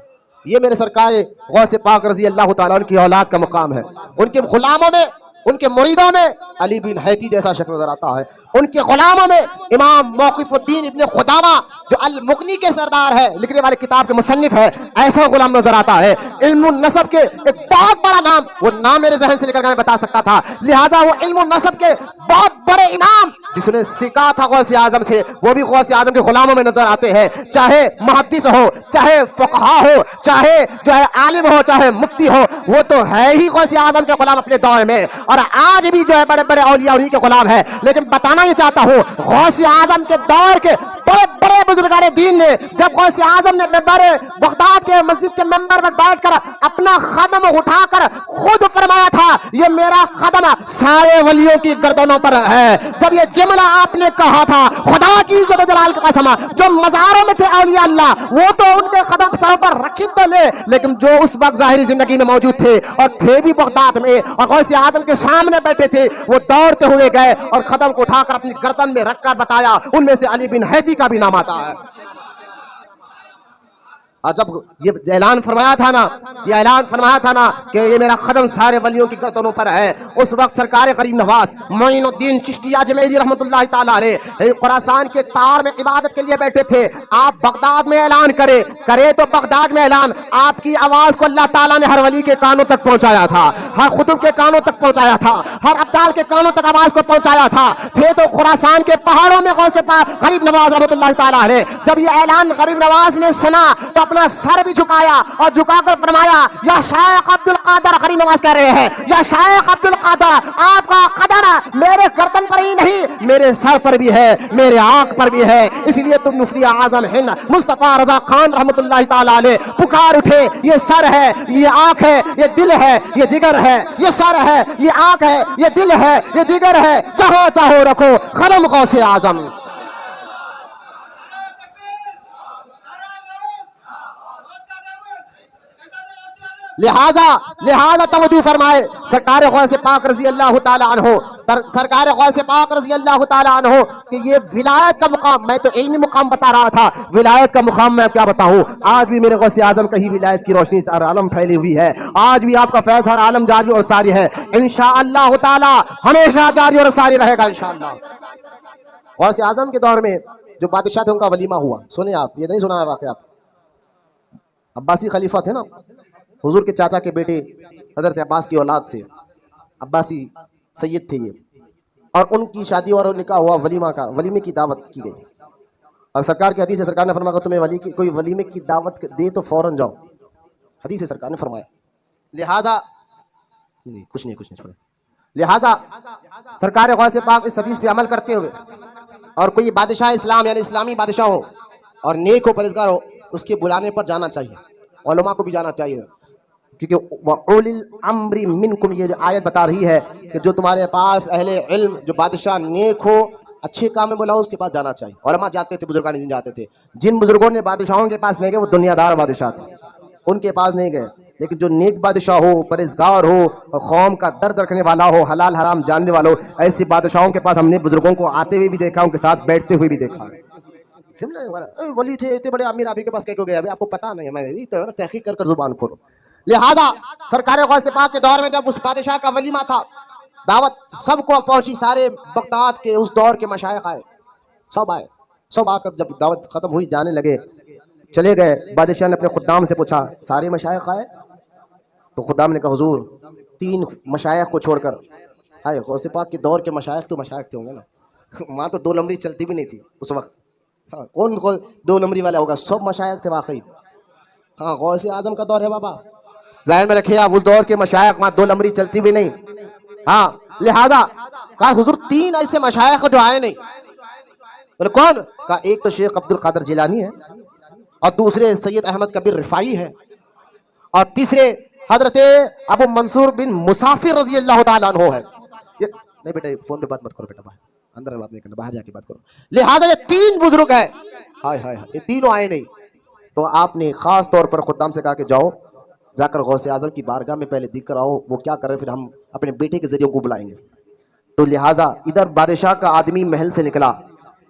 یہ میرے سرکار غوث پاک رضی اللہ تعالیٰ عنہ کی اولاد کا مقام ہے. ان کے غلاموں میں، ان کے مریدوں میں علی بن حیتی جیسا شخص نظر آتا ہے. ان کے غلاموں میں امام موقف الدین ابن خدامہ جو المغنی کے سردار ہے، لکھنے والے کتاب کے مصنف ہے، ایسا غلام نظر آتا ہے. علم النسب کے ایک بہت بڑا نام، وہ نام میرے ذہن سے نکل کر میں بتا سکتا تھا، لہٰذا وہ علم النسب کے بہت بڑے امام جس نے سکھا تھا غوث اعظم سے، وہ بھی غوث اعظم کے غلاموں میں نظر آتے ہیں. چاہے محدث ہو، چاہے فقہا ہو، چاہے جو ہے عالم ہو، چاہے مفتی ہو، وہ تو ہے ہی غوث اعظم کے غلام اپنے دور میں. اور آج بھی جو ہے بڑے بڑے اولیاء انہی کے غلام ہیں. لیکن بتانا یہ چاہتا ہوں، غوث اعظم کے دور کے بڑے بڑے بزرگان دین نے جب غوث اعظم نے ممبر بغداد کے مسجد کے ممبر پر بیٹھ کر اپنا قدم اٹھا کر خود فرمایا تھا، یہ میرا قدم سارے ولیوں کی گردنوں پر ہے. جب یہ جملہ آپ نے کہا تھا، خدا کی عزت و جلال کی قسم، جو مزاروں میں تھے اولیاء اللہ، وہ تو ان کے قدم سر پر رکھی تو لے، لیکن جو اس وقت ظاہری زندگی میں موجود تھے اور تھے بھی بغداد میں اور غوث اعظم کے سامنے بیٹھے تھے، وہ دوڑتے ہوئے گئے اور قدم کو اٹھا کر اپنی گردن میں رکھ کر بتایا. ان میں سے علی بن حیتی کا بھی نام آتا ہے. اور جب یہ اعلان فرمایا تھا نا کہ یہ میرا قدم سارے ولیوں کی گردنوں پر ہے، اس وقت سرکار غریب نواز معین الدین چشتی اجمیری رحمۃ اللہ تعالیٰ علیہ خراسان کے تار میں عبادت کے لیے بیٹھے تھے. آپ بغداد میں اعلان کرے تو بغداد میں اعلان، آپ کی آواز کو اللہ تعالیٰ نے ہر ولی کے کانوں تک پہنچایا تھا، ہر خطب کے کانوں تک پہنچایا تھا، ہر ابدال کے کانوں تک آواز کو پہنچایا تھا. تھے تو خراسان کے پہاڑوں میں غوث پاک غریب نواز رحمۃ اللہ تعالیٰ علیہ. جب یہ اعلان غریب نواز نے سنا تو اپنا سر بھی جھکایا اور جھکا کر فرمایا، یا شیخ عبد القادر، غریب نواز کہہ رہے ہیں، یا شیخ عبد القادر، آپ کا قدم میرے گردن پر ہی نہیں، میرے سر پر بھی ہے، میرے آنکھ پر بھی ہے. اس لیے تم مفتی اعظم ہند مصطفیٰ رضا خان رحمۃ اللہ تعالیٰ علیہ پکار اٹھے، یہ سر ہے، یہ آنکھ ہے، یہ دل ہے، یہ جگر ہے، یہ سر ہے، یہ آنکھ ہے، یہ دل ہے، یہ جگر ہے، جہاں چاہو رکھو قلم غوث اعظم. لہذا توجہ فرمائے، سرکار غوث پاک رضی اللہ تعالیٰ عنہ سرکار غوث پاک رضی اللہ تعالیٰ عنہ کہ یہ ولایت کا مقام، میں تو علمی مقام بتا رہا تھا، ولایت کا مقام میں کیا بتاؤں. آج بھی میرے غوث اعظم کہیں ولایت کی روشنی ہر عالم پھیلی ہوئی ہے. آج بھی آپ کا فیض ہر عالم جاری اور ساری ہے، انشاءاللہ تعالی ہمیشہ جاری اور ساری رہے گا انشاءاللہ. غوث اعظم کے دور میں جو بادشاہ تھے ان کا ولیمہ ہوا. سنیں آپ، یہ نہیں سنا ہے واقعہ. عباسی خلیفہ تھے نا، حضور کے چاچا کے بیٹے حضرت عباس کی اولاد سے عباسی سید تھے یہ، اور ان کی شادی اور نکاح ہوا، ولیمے کی دعوت کی گئی. اور سرکار کی حدیث ہے، سرکار نے فرمایا کہ تمہیں کوئی ولیمے کی دعوت دے تو فوراً جاؤ. حدیث ہے، سرکار نے فرمایا. لہذا کچھ نہیں چھوڑے. لہذا سرکار غوث پاک اس حدیث پہ عمل کرتے ہوئے، اور کوئی بادشاہ اسلام یعنی اسلامی بادشاہ ہو اور نیک ہو، پرہیزگار ہو، اس کے بلانے پر جانا چاہیے. علماء کو بھی جانا چاہیے، کیونکہ وَأُولِي الْأَمْرِ مِنْكُمْ یہ آیت بتا رہی ہے کہ جو تمہارے پاس اہل علم، جو بادشاہ نیک ہو، اچھے کام میں بلاؤ، اس کے پاس جانا چاہیے. علماء جاتے تھے، بزرگان دین جاتے تھے. جن بزرگوں نے بادشاہوں کے پاس نہیں گئے وہ دنیا دار بادشاہ تھے، ان کے پاس نہیں گئے. لیکن جو نیک بادشاہ ہو، پرہیزگار ہو، قوم کا درد رکھنے والا ہو، حلال حرام جاننے والا ہو، ایسے بادشاہوں کے پاس ہم نے بزرگوں کو آتے ہوئے بھی دیکھا، ان کے ساتھ بیٹھتے ہوئے بھی دیکھا. ولی تھے اتنے بڑے امیر، آپ ہی کے پاس کہہ گئے، ابھی آپ کو پتا نہیں ہے، میں تحقیق کر زبان کھولو. لہذا سرکار غوث پاک کے دور میں جب اس بادشاہ کا ولیمہ تھا، دعوت سب کو پہنچی. سارے بغداد کے اس دور کے مشائخ آئے، سب آ کر جب دعوت ختم ہوئی جانے لگے، چلے گئے. بادشاہ نے اپنے خدام سے پوچھا سارے مشائخ آئے؟ تو خدام نے کہا حضور 3 مشائخ کو چھوڑ کر آئے. غوث پاک کے دور کے مشائخ تو مشائخ تھے ہوں گے نا، وہاں تو 2 نمبری چلتی بھی نہیں تھی اس وقت. ہاں، کون 2 نمبری والا ہوگا؟ سب مشائخ تھے واقعی. ہاں، غوث اعظم کا دور ہے بابا، ظاہر میں رکھے آپ، اس دور کے مشائخ وہاں 2 نمبری چلتی بھی نہیں. ہاں، لہذا کہا حضور 3 ایسے مشائخ جو آئے نہیں. بولے کون؟ کہا ایک تو شیخ عبد القادر جیلانی ہے، اور دوسرے سید احمد کبیر رفاعی ہے، اور تیسرے حضرت ابو منصور بن مسافر رضی اللہ تعالیٰ عنہ ہے. نہیں بیٹا فون پہ بات مت کرو بیٹا، باہر اندر بات نہیں کرنا، باہر جا کے بات کرو. لہذا یہ 3 بزرگ ہیں، ہائے یہ تینوں آئے نہیں. تو آپ نے خاص طور پر خدام سے کہا کہ جاؤ جا کر غوث اعظم کی بارگاہ میں پہلے دیکھ کر آؤ وہ کیا کر رہے، پھر ہم اپنے بیٹے کے ذریعے ان کو بلائیں گے. تو لہٰذا ادھر بادشاہ کا آدمی محل سے نکلا،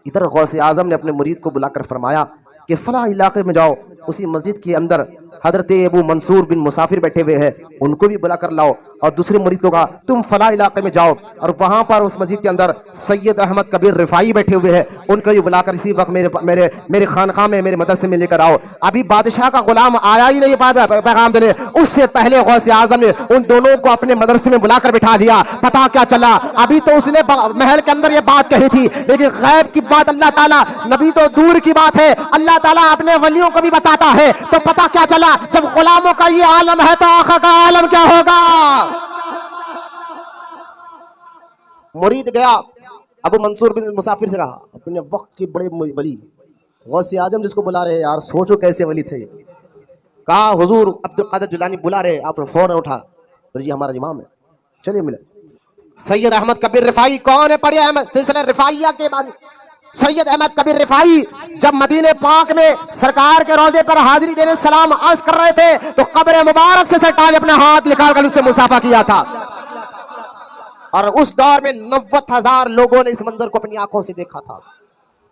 ادھر غوث اعظم نے اپنے مرید کو بلا کر فرمایا کہ فلاں علاقے میں جاؤ، اسی مسجد کے اندر حضرت ابو منصور بن مسافر بیٹھے ہوئے ہیں، ان کو بھی بلا کر لاؤ. اور دوسرے مرید کو کہا تم فلاں علاقے میں جاؤ، اور وہاں پر اس مسجد کے اندر سید احمد کبیر رفاعی بیٹھے ہوئے ہیں، ان کو بھی بلا کر اسی وقت میرے خانقاہ میں، میرے مدرسے میں لے کر آؤ. ابھی بادشاہ کا غلام آیا ہی نہیں پیغام دینے، اس سے پہلے غوث اعظم نے ان دونوں کو اپنے مدرسے میں بلا کر بٹھا دیا. پتا کیا چلا؟ ابھی تو اس نے محل کے اندر یہ بات کہی تھی، لیکن غیب کی بات اللہ تعالیٰ، نبی تو دور کی بات ہے، اللہ تعالیٰ اپنے ولیوں کو بھی بتاتا ہے. تو پتا کیا چلا؟ جب غلاموں کا یہ عالم ہے تو آقا کا عالم کیا ہوگا؟ مرید گیا ابو منصور بن مسافر سے کہا، اپنے وقت کے بڑے ولی غوث اعظم جس کو بلا رہے ہیں، یار سوچو کیسے ولی تھے. کہا حضور عبد القادر جیلانی بلا رہے. آپ نے فوراً اٹھا، اور یہ ہمارا امام ہے، چلیے ملے. سید احمد کبیر رفاعی کون ہے؟ پڑھیے احمد سلسلہ رفاعیہ کے بارے. سید احمد کبیر رفاعی جب مدینہ پاک میں سرکار کے روضے پر حاضری دینے سلام عرض کر رہے تھے تو قبر مبارک سے سرکار نے اپنا ہاتھ نکال کر اس سے مصافحہ کیا تھا. اور اس دور میں 90,000 لوگوں نے اس منظر کو اپنی آنکھوں سے دیکھا تھا.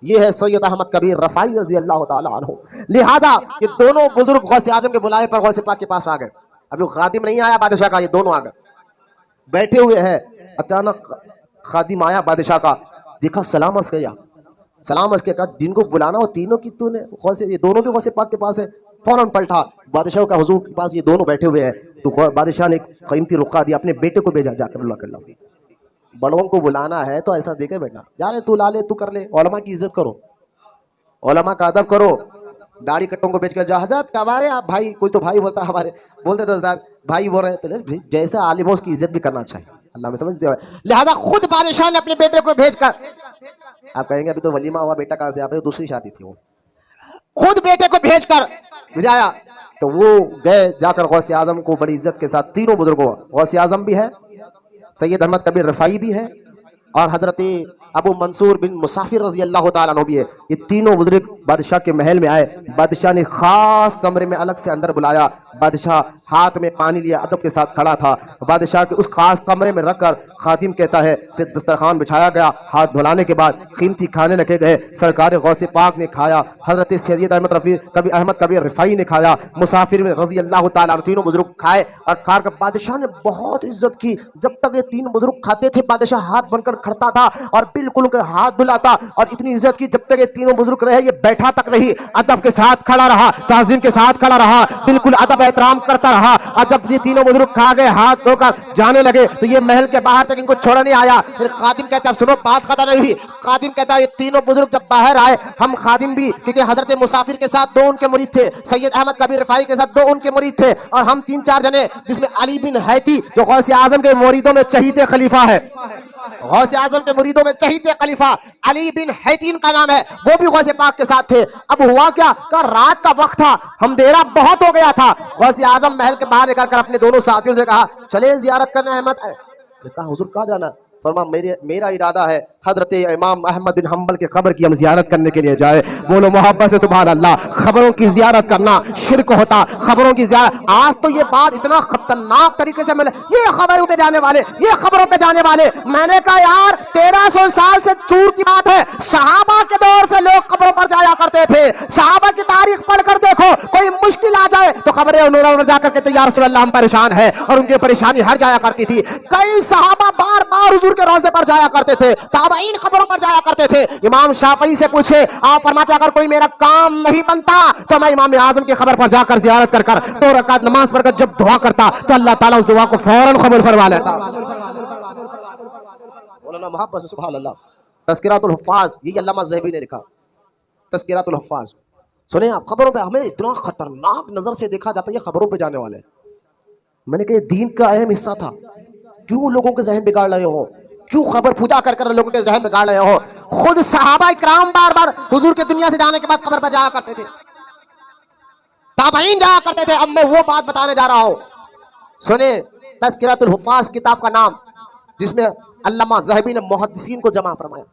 یہ ہے سید احمد کبیر رفاعی رضی اللہ تعالیٰ عنہ. لہذا یہ دونوں بزرگ غوث اعظم کے بلائے پر غوث پاک کے پاس آ گئے. ابھی خادم نہیں آیا بادشاہ کا، یہ دونوں آ گئے، بیٹھے ہوئے ہیں. اچانک خادم آیا بادشاہ کا، دیکھا سلام عرض کیا، سلام عرض کے کہا جن کو بلانا ہو تینوں کی تو نے یہ دونوں بھی غوث پاک کے پاس ہے. فوراً پلٹا بادشاہ کا، حضور کے پاس یہ دونوں بیٹھے ہوئے ہیں. تو بادشاہ نے قیمتی رقعہ دیا، اپنے بیٹے کو بھیجا، جا کر اللہ کر لاؤ. بڑوں کو بلانا ہے تو ایسا دے کر بیٹھنا، جا رہے تو لا لے، تو کر لے. علماء کی عزت کرو، علماء کا ادب کرو. داڑھی کٹوں کو بیچ کر جا حضرت کب آ رہے آپ بھائی، کوئی تو بھائی بولتا ہمارے، بولتے تو حضرت بھائی بول رہے ہیں، جیسا عالم ہو اس کی عزت بھی کرنا چاہیے، اللہ میں سمجھتے ہو. لہذا خود بادشاہ نے اپنے بیٹے کو بھیج کر، آپ کہیں گے ابھی تو ولیمہ ہوا، بیٹا کہاں سے؟ آپ دوسری شادی تھی. وہ خود بیٹے کو بھیج کر بھجایا. تو وہ گئے، جا کر غوث اعظم کو بڑی عزت کے ساتھ، تینوں بزرگوں، غوث اعظم بھی ہے، سید احمد کبیر رفاعی بھی ہے، اور حضرت ابو منصور بن مسافر رضی اللہ تعالیٰ عنہ بھی ہے. یہ تینوں بزرگ بادشاہ کے محل میں آئے. بادشاہ نے خاص کمرے میں الگ سے اندر بلایا. بادشاہ ہاتھ میں پانی لیا ادب کے ساتھ کھڑا تھا. بادشاہ کے اس خاص کمرے میں رکھ کر خادم کہتا ہے پھر دسترخوان بچھایا گیا, ہاتھ دھلانے کے بعد قیمتی کھانے رکھے گئے. سرکار غوث پاک نے کھایا, حضرت سید احمد رفیع کبھی احمد کبھی رفاعی نے کھایا, مسافر میں رضی اللہ تعالیٰ عنہ تینوں بزرگ کھائے اور کھا کر بادشاہ نے بہت عزت کی. جب تک یہ تین بزرگ کھاتے تھے بادشاہ ہاتھ بن کر کھڑتا تھا اور بالکل ان کے ہاتھ دھلاتا, اور اتنی عزت کی جب تک یہ تینوں بزرگ رہے یہ بیٹھا تک نہیں, ادب کے ساتھ کھڑا رہا, تعظیم کے ساتھ کھڑا رہا, بالکل ادب احترام کرتا رہا. اور جب یہ تینوں بزرگ کھا گئے ہاتھ دھو کر جانے لگے تو یہ محل کے باہر تک ان کو چھوڑا نہیں آیا. پھر خادم کہتا ہے سنو بات ختم نہیں ہوئی. خادم کہتا ہے یہ تینوں بزرگ جب باہر آئے ہم خادم بھی, کیونکہ حضرت مسافر کے ساتھ دو ان کے مرید تھے, سید احمد کبیر رفاعی کے ساتھ دو ان کے مرید تھے, اور ہم تین چار جنے جس میں علی بن حیتی جو غوث اعظم کے مریدوں میں چہیتے خلیفہ ہے, غوث اعظم کے مریدوں میں چہیتے خلیفہ علی بن حیتین کا نام ہے, وہ بھی غوث پاک کے ساتھ تھے. اب ہوا کیا کہ رات کا وقت تھا, اندھیرا بہت ہو گیا تھا. غوث اعظم محل کے باہر نکل کر اپنے دونوں ساتھیوں سے کہا چلے زیارت کرنے احمد. نے کہا حضور کہاں جانا؟ فرما میرا ارادہ ہے حضرت امام احمد بن حنبل کے قبر کی ہم زیارت کرنے کے لیے جائے. بولو محبت سے سبحان اللہ. خبروں کی زیارت کرنا شرک ہوتا, خبروں کی زیارت. آج تو یہ بات اتنا خطرناک طریقے سے ملے, یہ خبروں پہ جانے والے, یہ خبروں پہ جانے والے. میں نے کہا یار 1300 سال سے دور کی بات ہے, صحابہ کے دور سے لوگ قبروں پر جایا کرتے تھے. صحابہ کی تاریخ پڑھ کر دیکھو, کوئی مشکل آ جائے تو خبریں انہوں جا کر کہتے یا رسول اللہ ہم پریشان ہیں, اور ان کی پریشانی ہٹ جایا کرتی تھی. کئی صحابہ بار بار حضور کے روضے پر جایا کرتے تھے, تابعین خبروں پر جایا کرتے تھے. امام شافعی سے پوچھے, آپ فرماتے اگر کوئی میرا کام نہیں بنتا تو میں امام اعظم کی خبر پر جا کر زیارت کر کر 2 رکعت نماز پڑھ کر جب دعا کرتا تو اللہ تعالیٰ اس دعا کو فوراً قبول فرما لیتا. مولانا محبت سے سبحان اللہ. تذکرات الحفاظ, یہ علامہ ذہبی نے لکھا, تذکرات الحفاظ. سنیں آپ, خبروں پہ ہمیں اتنا خطرناک نظر سے دیکھا جاتا ہے, یہ خبروں پہ جانے والے. میں نے کہا یہ دین کا اہم حصہ تھا, کیوں لوگوں کے ذہن بگاڑ رہے ہو, کیوں خبر پوجا کر کر لوگوں کے ذہن بگاڑ رہے ہو. خود صحابہ اکرام بار بار حضور کے دنیا سے جانے کے بعد قبر پر جایا کرتے تھے, تابعین جایا کرتے تھے. اب میں وہ بات بتانے جا رہا ہوں. سنیں تذکرۃ الحفاظ کتاب کا نام, جس میں علامہ ذہبی نے محدثین کو جمع فرمایا.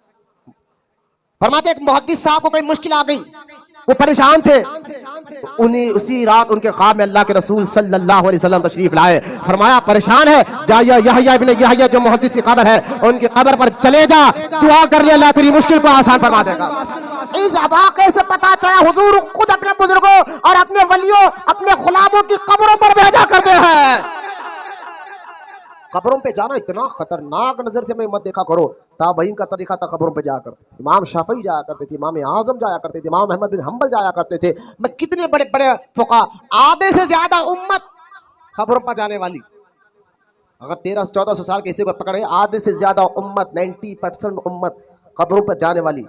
فرماتے ایک محدث صاحب کو کوئی مشکل آ گئی, وہ پریشان تھے. اسی رات ان کے خواب میں اللہ کے رسول صلی اللہ علیہ وسلم تشریف لائے. فرمایا پریشان ہے, جا یحییٰ ابن یحییٰ جو محدث کی قبر ہے ان کی قبر پر چلے جا, دعا کر لے, اللہ تیری مشکل کو آسان فرما دے گا. اس واقعے سے پتا چلا حضور خود اپنے بزرگوں اور اپنے ولیوں, اپنے غلاموں کی قبروں پر بھیجا کرتے ہیں. قبروں پہ جانا اتنا خطرناک نظر سے میں مت دیکھا کرو. تابعین کا طریقہ تھا قبروں پہ جایا کرتے, امام شافعی جایا کرتے تھے, امام اعظم جایا کرتے تھے, امام احمد بن حنبل جایا کرتے تھے. میں کتنے بڑے بڑے فقہا, آدھے سے زیادہ امت خبروں پر جانے والی. اگر 1300-1400 سال کے حصے کو پکڑے, آدھے سے زیادہ امت 90% امت قبروں پر جانے والی.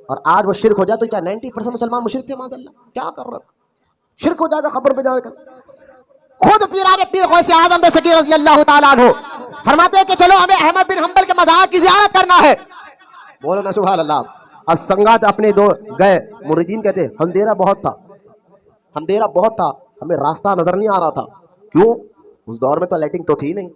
اور آج وہ شرک ہو جائے تو کیا 90% مسلمان مشرک تھے؟ معاذ اللہ, کیا کر رہا, شرک ہو جائے گا خبر پہ جا کر. خود پیران پیر غوث اعظم دستگیر رضی اللہ تعالیٰ عنہ فرماتے ہیں کہ چلو ہمیں احمد بن حنبل کے مزار کی زیارت کرنا ہے. بولو نا سبحان اللہ. اب سنگات اپنے دو گئے, مریدین کہتے اندھیرا بہت تھا, اندھیرا بہت تھا, ہمیں راستہ نظر نہیں آ رہا تھا. کیوں؟ اس دور میں تو لائٹنگ تو تھی نہیں,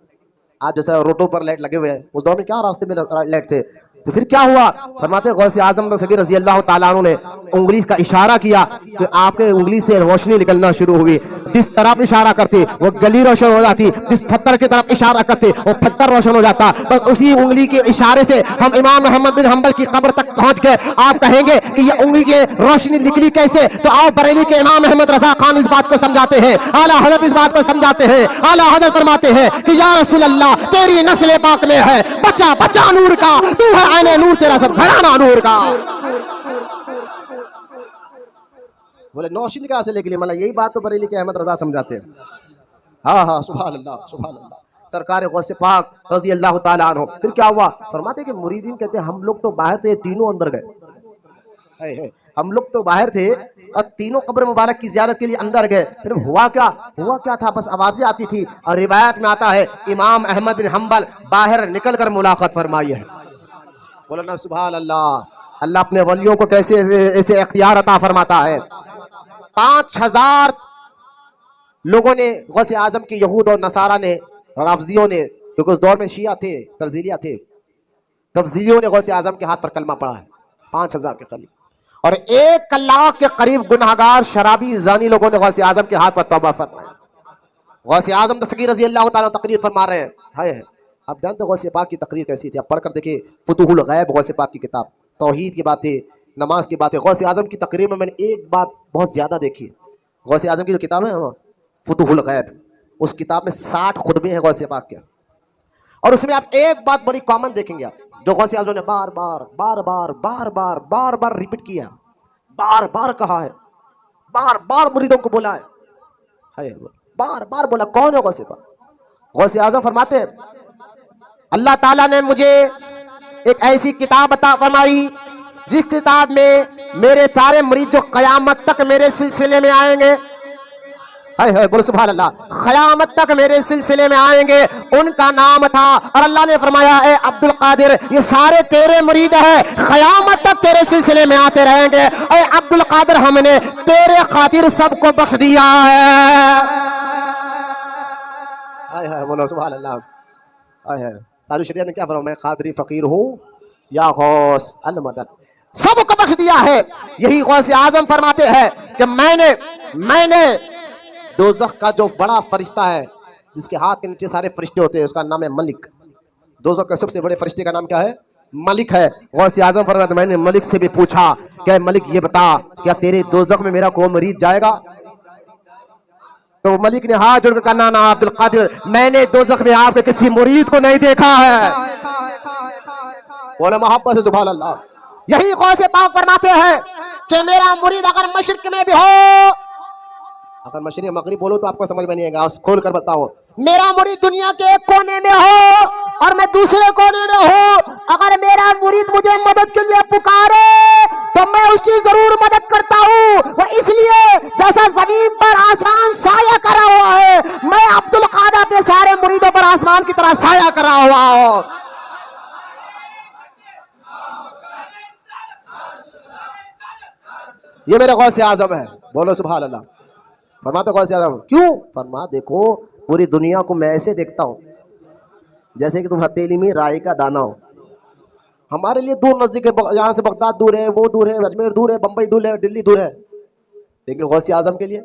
آج جیسے روڈوں پر لائٹ لگے ہوئے ہیں, اس دور میں کیا راستے میں لائٹ تھے. تو پھر کیا ہوا؟ فرماتے غوث اعظم دستگیر رضی اللہ تعالیٰ عنہ نے انگلی کا اشارہ کیا کہ آپ کے انگلی سے روشنی نکلنا شروع ہوئی. جس طرف اشارہ کرتے وہ گلی روشن ہو جاتی, جس پتھر کی طرف اشارہ کرتے وہ پتھر روشن ہو جاتا. بس اسی انگلی کے اشارے سے ہم امام احمد بن حنبل کی قبر تک پہنچ گئے. آپ کہیں گے کہ یہ انگلی کی روشنی نکلی کیسے؟ تو آؤ بریلی کے امام احمد رضا خان اس بات کو سمجھاتے ہیں, اعلیٰ حضرت اس بات کو سمجھاتے ہیں. اعلیٰ حضرت فرماتے ہیں کہ یا رسول اللہ تیری نسل پاک میں ہے بچہ بچہ نور کا, تو ہے عین نور, تیرا سب گھرانہ نور کا. بولے نوشین کہاں سے لے کے لیے, مطلب یہی بات تو بریلی کے احمد رضا سمجھاتے ہیں. ہاں سبحان اللہ سبحان اللہ. سرکار غوث پاک رضی اللہ تعالیٰ عنہ. پھر کیا ہوا؟ فرماتے کہ مریدین کہتے ہیں ہم لوگ تو باہر تھے, تینوں اندر گئے. ہم لوگ تو باہر تھے اور تینوں قبر مبارک کی زیارت کے لیے اندر گئے. پھر ہوا کیا تھا؟ بس آوازیں آتی تھی, اور روایت میں آتا ہے امام احمد بن حنبل باہر نکل کر ملاقات فرمائی ہے. بولنا سبحان اللہ. اللہ اپنے ولیوں کو کیسے ایسے اختیار عطا فرماتا ہے. 5000 لوگوں نے غوث اعظم کی, یہود اور نصارہ نے, رافضیوں نے, کیونکہ اس دور میں شیعہ تھے, ترزیلیہ تھے, تفضیلیوں نے غوث اعظم کے ہاتھ پر کلمہ پڑھا ہے 5000 کے قریب. اور 1 لاکھ کے قریب گناہگار شرابی زانی لوگوں نے غوث اعظم کے ہاتھ پر توبہ فرمایا. غوث اعظم دستگیر رضی اللہ تعالیٰ تقریر فرما رہے ہیں. آپ جانتے غوث پاک کی تقریر کیسی تھی؟ آپ پڑھ کر دیکھیں فتوح الغیب غوث پاک کی کتاب، توحید کی باتیں، نماز کی باتیں. غوث اعظم کی تقریر میں نے ایک بات بہت زیادہ دیکھی. غوث اعظم کی جو کتاب ہے فتوح الغیب، اس کتاب میں 60 خطبے ہیں غوث پاک کے، اور اس میں آپ ایک بات بڑی کامن دیکھیں گے آپ، جو غوث اعظم نے بار بار ریپیٹ کیا، بار بار کہا ہے، بار بار مریدوں کو بولا ہے، بار بار بولا. کون ہے غوث پاک؟ غوث اعظم فرماتے ہیں اللہ تعالیٰ نے مجھے ایک ایسی کتاب عطا فرمائی جس کتاب میں میرے سارے مرید جو قیامت تک میرے سلسلے میں آئیں گے، بولو سبحان اللہ، قیامت تک میرے سلسلے میں آئیں گے، ان کا نام تھا. اور اللہ نے فرمایا اے عبد القادر یہ سارے تیرے مرید ہیں، قیامت تک تیرے سلسلے میں آتے رہیں گے. اے عبد القادر ہم نے تیرے خاطر سب کو بخش دیا ہے. بولو سبحان اللہ. تاج شریعت نے کیا فرمایا؟ میں قادری فقیر ہوں یا غوث المدد، سب کو بخش دیا ہے. یہی غوث اعظم فرماتے ہیں کہ میں نے دوزخ کا جو بڑا فرشتہ ہے جس کے ہاتھ کے نیچے سارے فرشتے ہوتے ہیں، اس کا نام ہے ملک. دوزخ کا سب سے بڑے فرشتے کا نام کیا ہے؟ ملک ہے. غوث اعظم فرماتے ہیں میں نے ملک سے بھی پوچھا کہ ملک یہ بتا کیا تیرے دوزخ میں میرا کوئی مرید جائے گا؟ تو ملک نے ہاتھ جوڑ کر کہا نا عبد القادر میں نے دوزخ میں آپ کے کسی مرید کو نہیں دیکھا ہے. بولے محبت سے سبحان اللہ. یہی غوث پاک فرماتے ہیں کہ میرا مرید اگر مشرق میں بھی ہو، اگر مشرق مغرب بولو تو آپ کو سمجھ میں نہیں آئے گا، کھول کر بتاؤ. میرا مرید دنیا کے ایک کونے میں ہو اور میں دوسرے کونے میں ہوں، اگر میرا مرید مجھے مدد کے لیے پکارے تو میں اس کی ضرور مدد کرتا ہوں. وہ اس لیے جیسا زمین پر آسمان سایہ کرا ہوا ہے، میں عبد القادر اپنے سارے مریدوں پر آسمان کی طرح سایہ کرا ہوا ہوں. یہ میرے غوث اعظم ہے. بولو سبحان اللہ. فرماتے غوث اعظم کیوں؟ فرما دیکھو پوری دنیا کو میں ایسے دیکھتا ہوں جیسے کہ تم ہتھیلی میں رائی کا دانہ ہو. ہمارے لیے دور نزدیک ہے، یہاں سے بغداد دور ہے، وہ دور ہے، اجمیر دور ہے، بمبئی دور ہے، دلی دور ہے، لیکن غوث اعظم کے لیے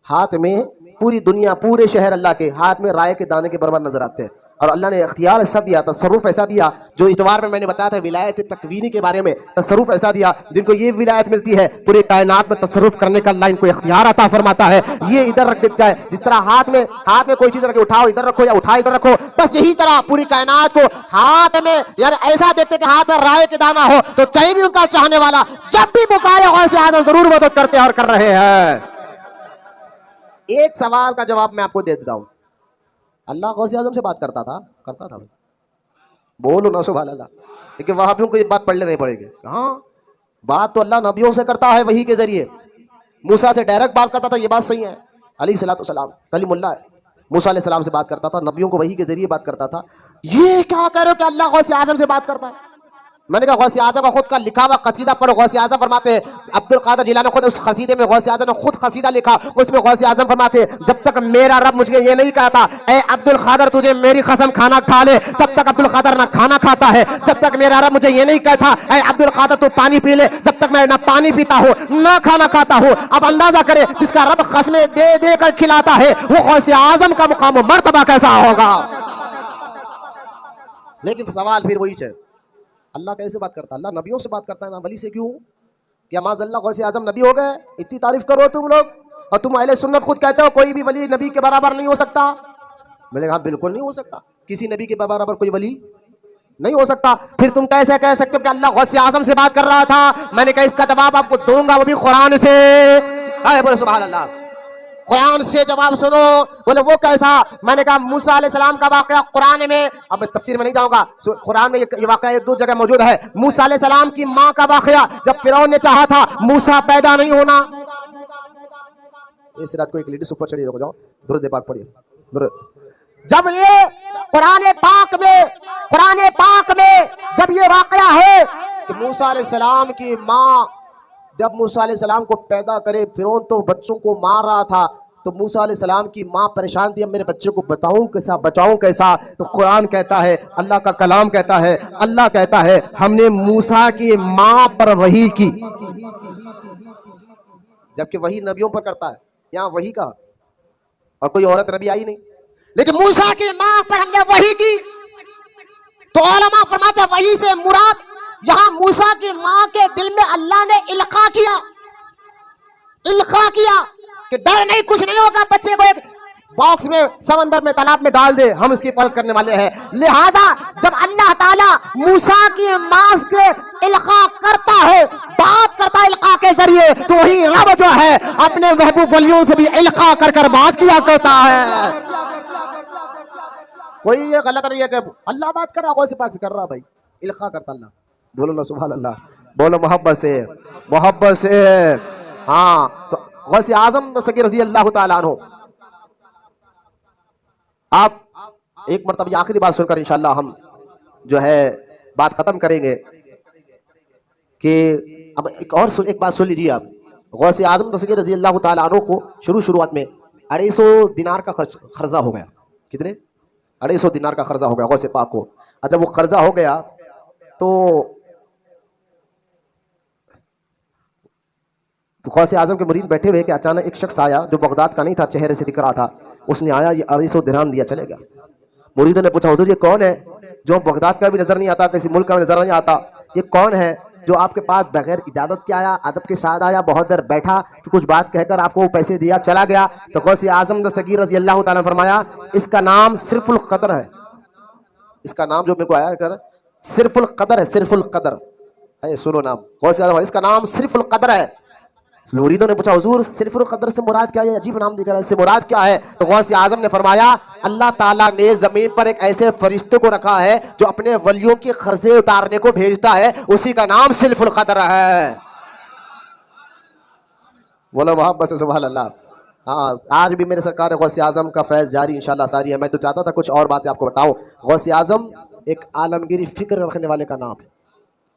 ہاتھ میں پوری دنیا، پورے شہر اللہ کے ہاتھ میں رائے کے دانے کے برابر نظر آتے ہیں. اور اللہ نے اختیار ایسا دیا، تصرف ایسا دیا، جو اتوار میں نے بتایا تھا ولایت تکوینی کے بارے میں، تصرف ایسا دیا جن کو یہ ولایت ملتی ہے پورے کائنات میں تصرف کرنے کا اللہ ان کو اختیار عطا فرماتا ہے. یہ ادھر رکھ دیتا ہے، جس طرح ہاتھ میں کوئی چیز رکھے اٹھاؤ ادھر رکھو یا اٹھا ادھر رکھو، بس یہی طرح پوری کائنات کو ہاتھ میں یعنی ایسا دیکھتے کہ ہاتھ میں رائے کے دانہ ہو تو چاہے بھی ان کا چاہنے والا جب بھی پکارے غوث اعظم ضرور مدد کرتے اور کر رہے ہیں. ایک سوال کا جواب میں آپ کو دے دیتا ہوں. اللہ غوث اعظم سے بات کرتا تھا بولو نا سبحان اللہ. لیکن وہابیوں کو یہ بات پڑھ لے پڑے گی. ہاں بات تو اللہ نبیوں سے کرتا ہے وحی کے ذریعے. موسیٰ سے ڈائریکٹ بات کرتا تھا، یہ بات صحیح ہے، علیہ الصلوۃ والسلام کلیم اللہ ہے. موسیٰ علیہ السلام سے بات کرتا تھا، نبیوں کو وحی کے ذریعے بات کرتا تھا. یہ کیا کہہ رہے ہو کہ اللہ غوث اعظم سے بات کرتا ہے؟ میں نے کہا غوث اعظم کا خود کا لکھا ہوا قصیدہ پڑھو. غوث اعظم فرماتے ہیں، عبد القادر جیلانی خود اس قصیدے میں غوث اعظم نے خود قصیدہ لکھا، اس میں غوث اعظم فرماتے ہیں جب تک میرا رب مجھے یہ نہیں کہتا اے عبد القادر تجھے میری قسم کھانا کھا لے، تب تک عبد القادر نہ کھانا کھاتا ہے. جب تک میرا رب مجھے یہ نہیں کہتا اے عبد القادر تو پانی پی لے، جب تک میں نہ پانی پیتا ہوں نہ کھانا کھاتا ہوں. اب اندازہ کرے جس کا رب قسمیں دے دے کر کھلاتا ہے وہ غوث اعظم کا مقام و مرتبہ کیسا ہوگا. لیکن سوال پھر وہی ہے، اللہ کیسے بات کرتا ہے؟ اللہ نبیوں سے بات کرتا ہے نا ولی سے. کیوں؟ کیا معاذ اللہ غوث اعظم نبی ہو گئے؟ اتنی تعریف کرو تم لوگ، اور تم اہل سنت خود کہتے ہو کوئی بھی ولی نبی کے برابر نہیں ہو سکتا. میں نے کہا بالکل نہیں ہو سکتا، کسی نبی کے برابر کوئی ولی نہیں ہو سکتا. پھر تم کیسے کہہ سکتے ہو کہ اللہ غوث اعظم سے بات کر رہا تھا؟ میں نے کہا اس کا جواب آپ کو دوں گا، وہ بھی قرآن سے. بولے سبحان اللہ. قرآن سے جواب سنو. بولے وہ کیسا؟ میں نے کہا موسیٰ علیہ السلام کا واقعہ قرآن میں، اب میں تفسیر میں نہیں جاؤں گا، قرآن میں یہ واقعہ ایک دو جگہ موجود ہے. موسیٰ علیہ السلام کی ماں کا واقعہ، جب فرعون نے چاہا تھا موسیٰ پیدا نہیں ہونا. اس رات کو ایک لیڈی سپر چڑھی ہو جاؤ، درود پاک پڑھیے. جب یہ قرآن پاک میں جب یہ واقعہ ہے کہ موسیٰ علیہ السلام کی ماں جب موسیٰ علیہ السلام کو پیدا کرے، فرعون تو بچوں کو مار رہا تھا، تو موسیٰ علیہ السلام کی ماں پریشان تھی اب میرے بچے کو بتاؤں کیسا، بچاؤں کیسا. تو قرآن کہتا ہے، اللہ کا کلام کہتا ہے، اللہ کہتا ہے ہم نے موسیٰ کی ماں پر وحی کی، جبکہ وحی نبیوں پر کرتا ہے. یہاں وحی کا اور کوئی عورت نبی آئی نہیں. لیکن موسیٰ کی ماں پر ہم نے وحی کی تو علماء فرماتے ہیں وحی سے مراد یہاں موسیٰ کی ماں کے دل میں اللہ نے القاء کیا کہ ڈر نہیں، کچھ نہیں ہوگا، بچے کو ایک باکس میں سمندر میں تالاب میں ڈال دے، ہم اس کی پرورش کرنے والے ہیں. لہذا جب اللہ تعالیٰ موسیٰ کی ماں کے القاء کرتا ہے، بات کرتا ہے القاء کے ذریعے، تو وہی رب جو ہے اپنے محبوب ولیوں سے بھی القاء کر بات کیا کرتا ہے. کوئی یہ غلط نہیں ہے کہ اللہ بات کر رہا غوث پاک سے کر رہا، بھائی القاء کرتا اللہ. بولو نا سبحان اللہ، بولو محبت سے. ہاں تو غوث اعظم دستگیر رضی اللہ تعالیٰ عنہ، آپ ایک مرتبہ آخری بات سن کر انشاءاللہ ہم جو ہے بات ختم کریں گے کہ اب ایک بات سن لیجیے آپ. غوث اعظم دستگیر رضی اللہ تعالیٰ عنہ کو شروعات میں 250 دینار کا قرضہ ہو گیا. کتنے؟ 250 دینار کا قرضہ ہو گیا غوث پاک کو. اور جب وہ قرضہ ہو گیا تو غوث اعظم کے مرید بیٹھے ہوئے کہ اچانک ایک شخص آیا جو بغداد کا نہیں تھا، چہرے سے دکھ رہا تھا. اس نے آیا، یہ 250 درہم دیا چلے گیا. مریدوں نے پوچھا حضور یہ کون ہے جو بغداد کا بھی نظر نہیں آتا، کسی ملک کا بھی نظر نہیں آتا، یہ کون ہے جو آپ کے پاس بغیر اجازت کے آیا، ادب کے ساتھ آیا، بہت دیر بیٹھا، کچھ بات کہہ کر آپ کو پیسے دیا چلا گیا؟ تو غوث اعظم دستگیر رضی اللہ تعالیٰ نے فرمایا اس کا نام صرف القدر ہے. اس کا نام جو میرے کو آیا کر صرف القدر ہے. صرف القدر ہے، سنو نام غوث اعظم، اس کا نام صرف القدر ہے. مریدوں نے پوچھا حضور صرف القدر سے مراد کیا ہے؟ عجیب نام دکھ رہا ہے، اس سے مراد کیا ہے؟ تو غوث اعظم نے فرمایا اللہ تعالیٰ نے زمین پر ایک ایسے فرشتے کو رکھا ہے جو اپنے ولیوں کے قرضے اتارنے کو بھیجتا ہے، اسی کا نام صرف القدر ہے. بولو محبت سے سبحان اللہ. ہاں آج بھی میرے سرکار غوث اعظم کا فیض جاری انشاءاللہ ساری ہے. میں تو چاہتا تھا کچھ اور باتیں آپ کو بتاؤں. غوث اعظم ایک عالمگیری فکر رکھنے والے کا نام ہے.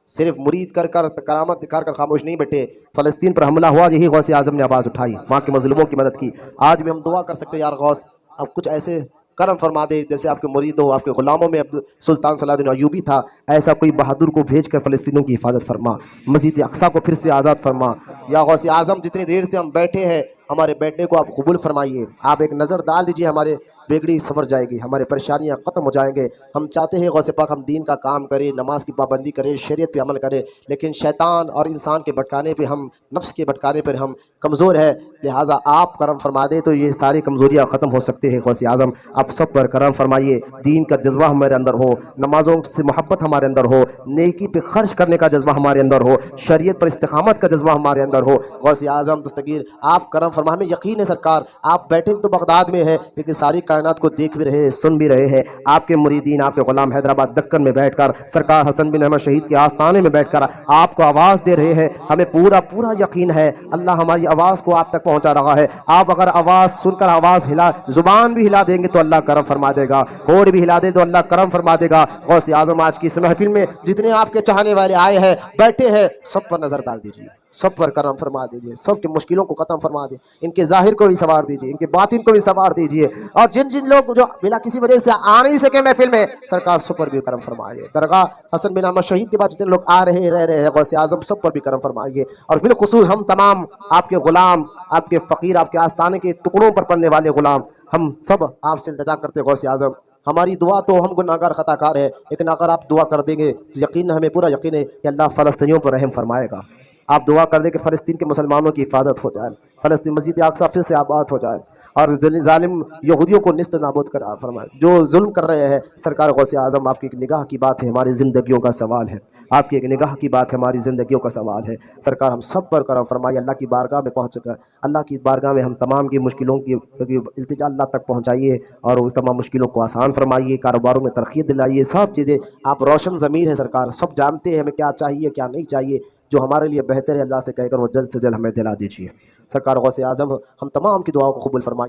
صرف مرید کر کرامت دکھا کر خاموش نہیں بیٹھے. فلسطین پر حملہ ہوا، یہی غوث اعظم نے آواز اٹھائی، وہاں کے مظلوموں کی مدد کی. آج بھی ہم دعا کر سکتے ہیں یار غوث اب کچھ ایسے کرم فرما دے جیسے آپ کے مرید ہو، آپ کے غلاموں میں سلطان صلاح الدین ایوبی تھا، ایسا کوئی بہادر کو بھیج کر فلسطینیوں کی حفاظت فرما، مسجد اقصیٰ کو پھر سے آزاد فرما. یا غوث اعظم جتنی دیر سے ہم بیٹھے ہیں ہمارے بیٹھنے کو آپ قبول فرمائیے. آپ ایک نظر ڈال دیجیے، ہمارے بیگڑی سنور جائے گی، ہمارے پریشانیاں ختم ہو جائیں گے. ہم چاہتے ہیں غوث پاک ہم دین کا کام کریں، نماز کی پابندی کریں، شریعت پہ عمل کریں، لیکن شیطان اور انسان کے بھٹکانے پہ ہم، نفس کے بھٹکانے پر ہم کمزور ہے. لہٰذا آپ کرم فرما دے تو یہ ساری کمزوریاں ختم ہو سکتے ہیں. غوث اعظم آپ سب پر کرم فرمائیے، دین کا جذبہ ہمارے اندر ہو، نمازوں سے محبت ہمارے اندر ہو، نیکی پہ خرچ کرنے کا جذبہ ہمارے اندر ہو، شریعت پر استقامت کا جذبہ ہمارے اندر ہو. غوث اعظم دستگیر آپ کرم فرما. ہمیں یقین ہے سرکار آپ بیٹھے تو بغداد میں ہے لیکن ساری کائنات کو دیکھ بھی رہے، سن بھی رہے ہیں. آپ کے مریدین، آپ کے غلام حیدرآباد دکن میں بیٹھ کر، سرکار حسن بن احمد شہید کے آستانے میں بیٹھ کر آپ کو آواز دے رہے ہیں. ہمیں پورا یقین ہے اللہ ہماری آواز کو آپ تک پہنچا رہا ہے. آپ اگر آواز سن کر آواز ہلا، زبان بھی ہلا دیں گے تو اللہ کرم فرما دے گا، ہونٹ بھی ہلا دے تو اللہ کرم فرما دے گا. غوث اعظم آج کی اس محفل میں جتنے آپ کے چاہنے والے آئے ہیں، بیٹھے ہیں، سب پر نظر ڈال دیجیے، سب پر کرم فرما دیجیے، سب کی مشکلوں کو ختم فرما دے. ان کے ظاہر کو بھی سنوار دیجیے، ان کے باطن کو بھی سنوار دیجیے. اور جن لوگ جو بلا کسی وجہ سے آ نہیں سکے محفل میں، سرکار سب پر بھی کرم فرمائیے. درگاہ حسن بن احمد شہید کے بعد جتنے لوگ آ رہے رہ رہے ہیں، غوث اعظم سب پر بھی کرم فرمائیے. اور بالخصوص ہم تمام آپ کے غلام، آپ کے فقیر، آپ کے آستانے کے ٹکڑوں پر پلنے والے غلام، ہم سب آپ سے التجا کرتے ہیں غوث اعظم ہماری دعا تو ہم گناہگار خطا کار ہے، لیکن اگر آپ دعا کر دیں گے تو یقین ہمیں پورا یقین ہے کہ اللہ فلسطینیوں پر رحم فرمائے گا. آپ دعا کر دیں کہ فلسطین کے مسلمانوں کی حفاظت ہو جائے، فلسطین مسجد اقصیٰ پھر سے آباد ہو جائے، اور ظالم یہودیوں کو نیست نابود کر فرمائے جو ظلم کر رہے ہیں. سرکار غوث اعظم آپ کی ایک نگاہ کی بات ہے، ہماری زندگیوں کا سوال ہے، آپ کی ایک نگاہ کی بات ہے، ہماری زندگیوں کا سوال ہے. سرکار ہم سب پر کرم فرمائیے. اللہ کی بارگاہ میں پہنچ کر، اللہ کی بارگاہ میں ہم تمام کی مشکلوں کی التجا اللہ تک پہنچائیے اور اس تمام مشکلوں کو آسان فرمائیے، کاروباروں میں ترقی دلائیے. سب چیزیں آپ روشن ضمیر ہے سرکار، سب جانتے ہیں ہمیں کیا چاہیے کیا نہیں چاہیے. جو ہمارے لیے بہتر ہے اللہ سے کہہ کر وہ جلد سے جلد ہمیں دلا دیجیے. سرکار غوث اعظم ہم تمام کی دعاؤں کو قبول فرمائیے.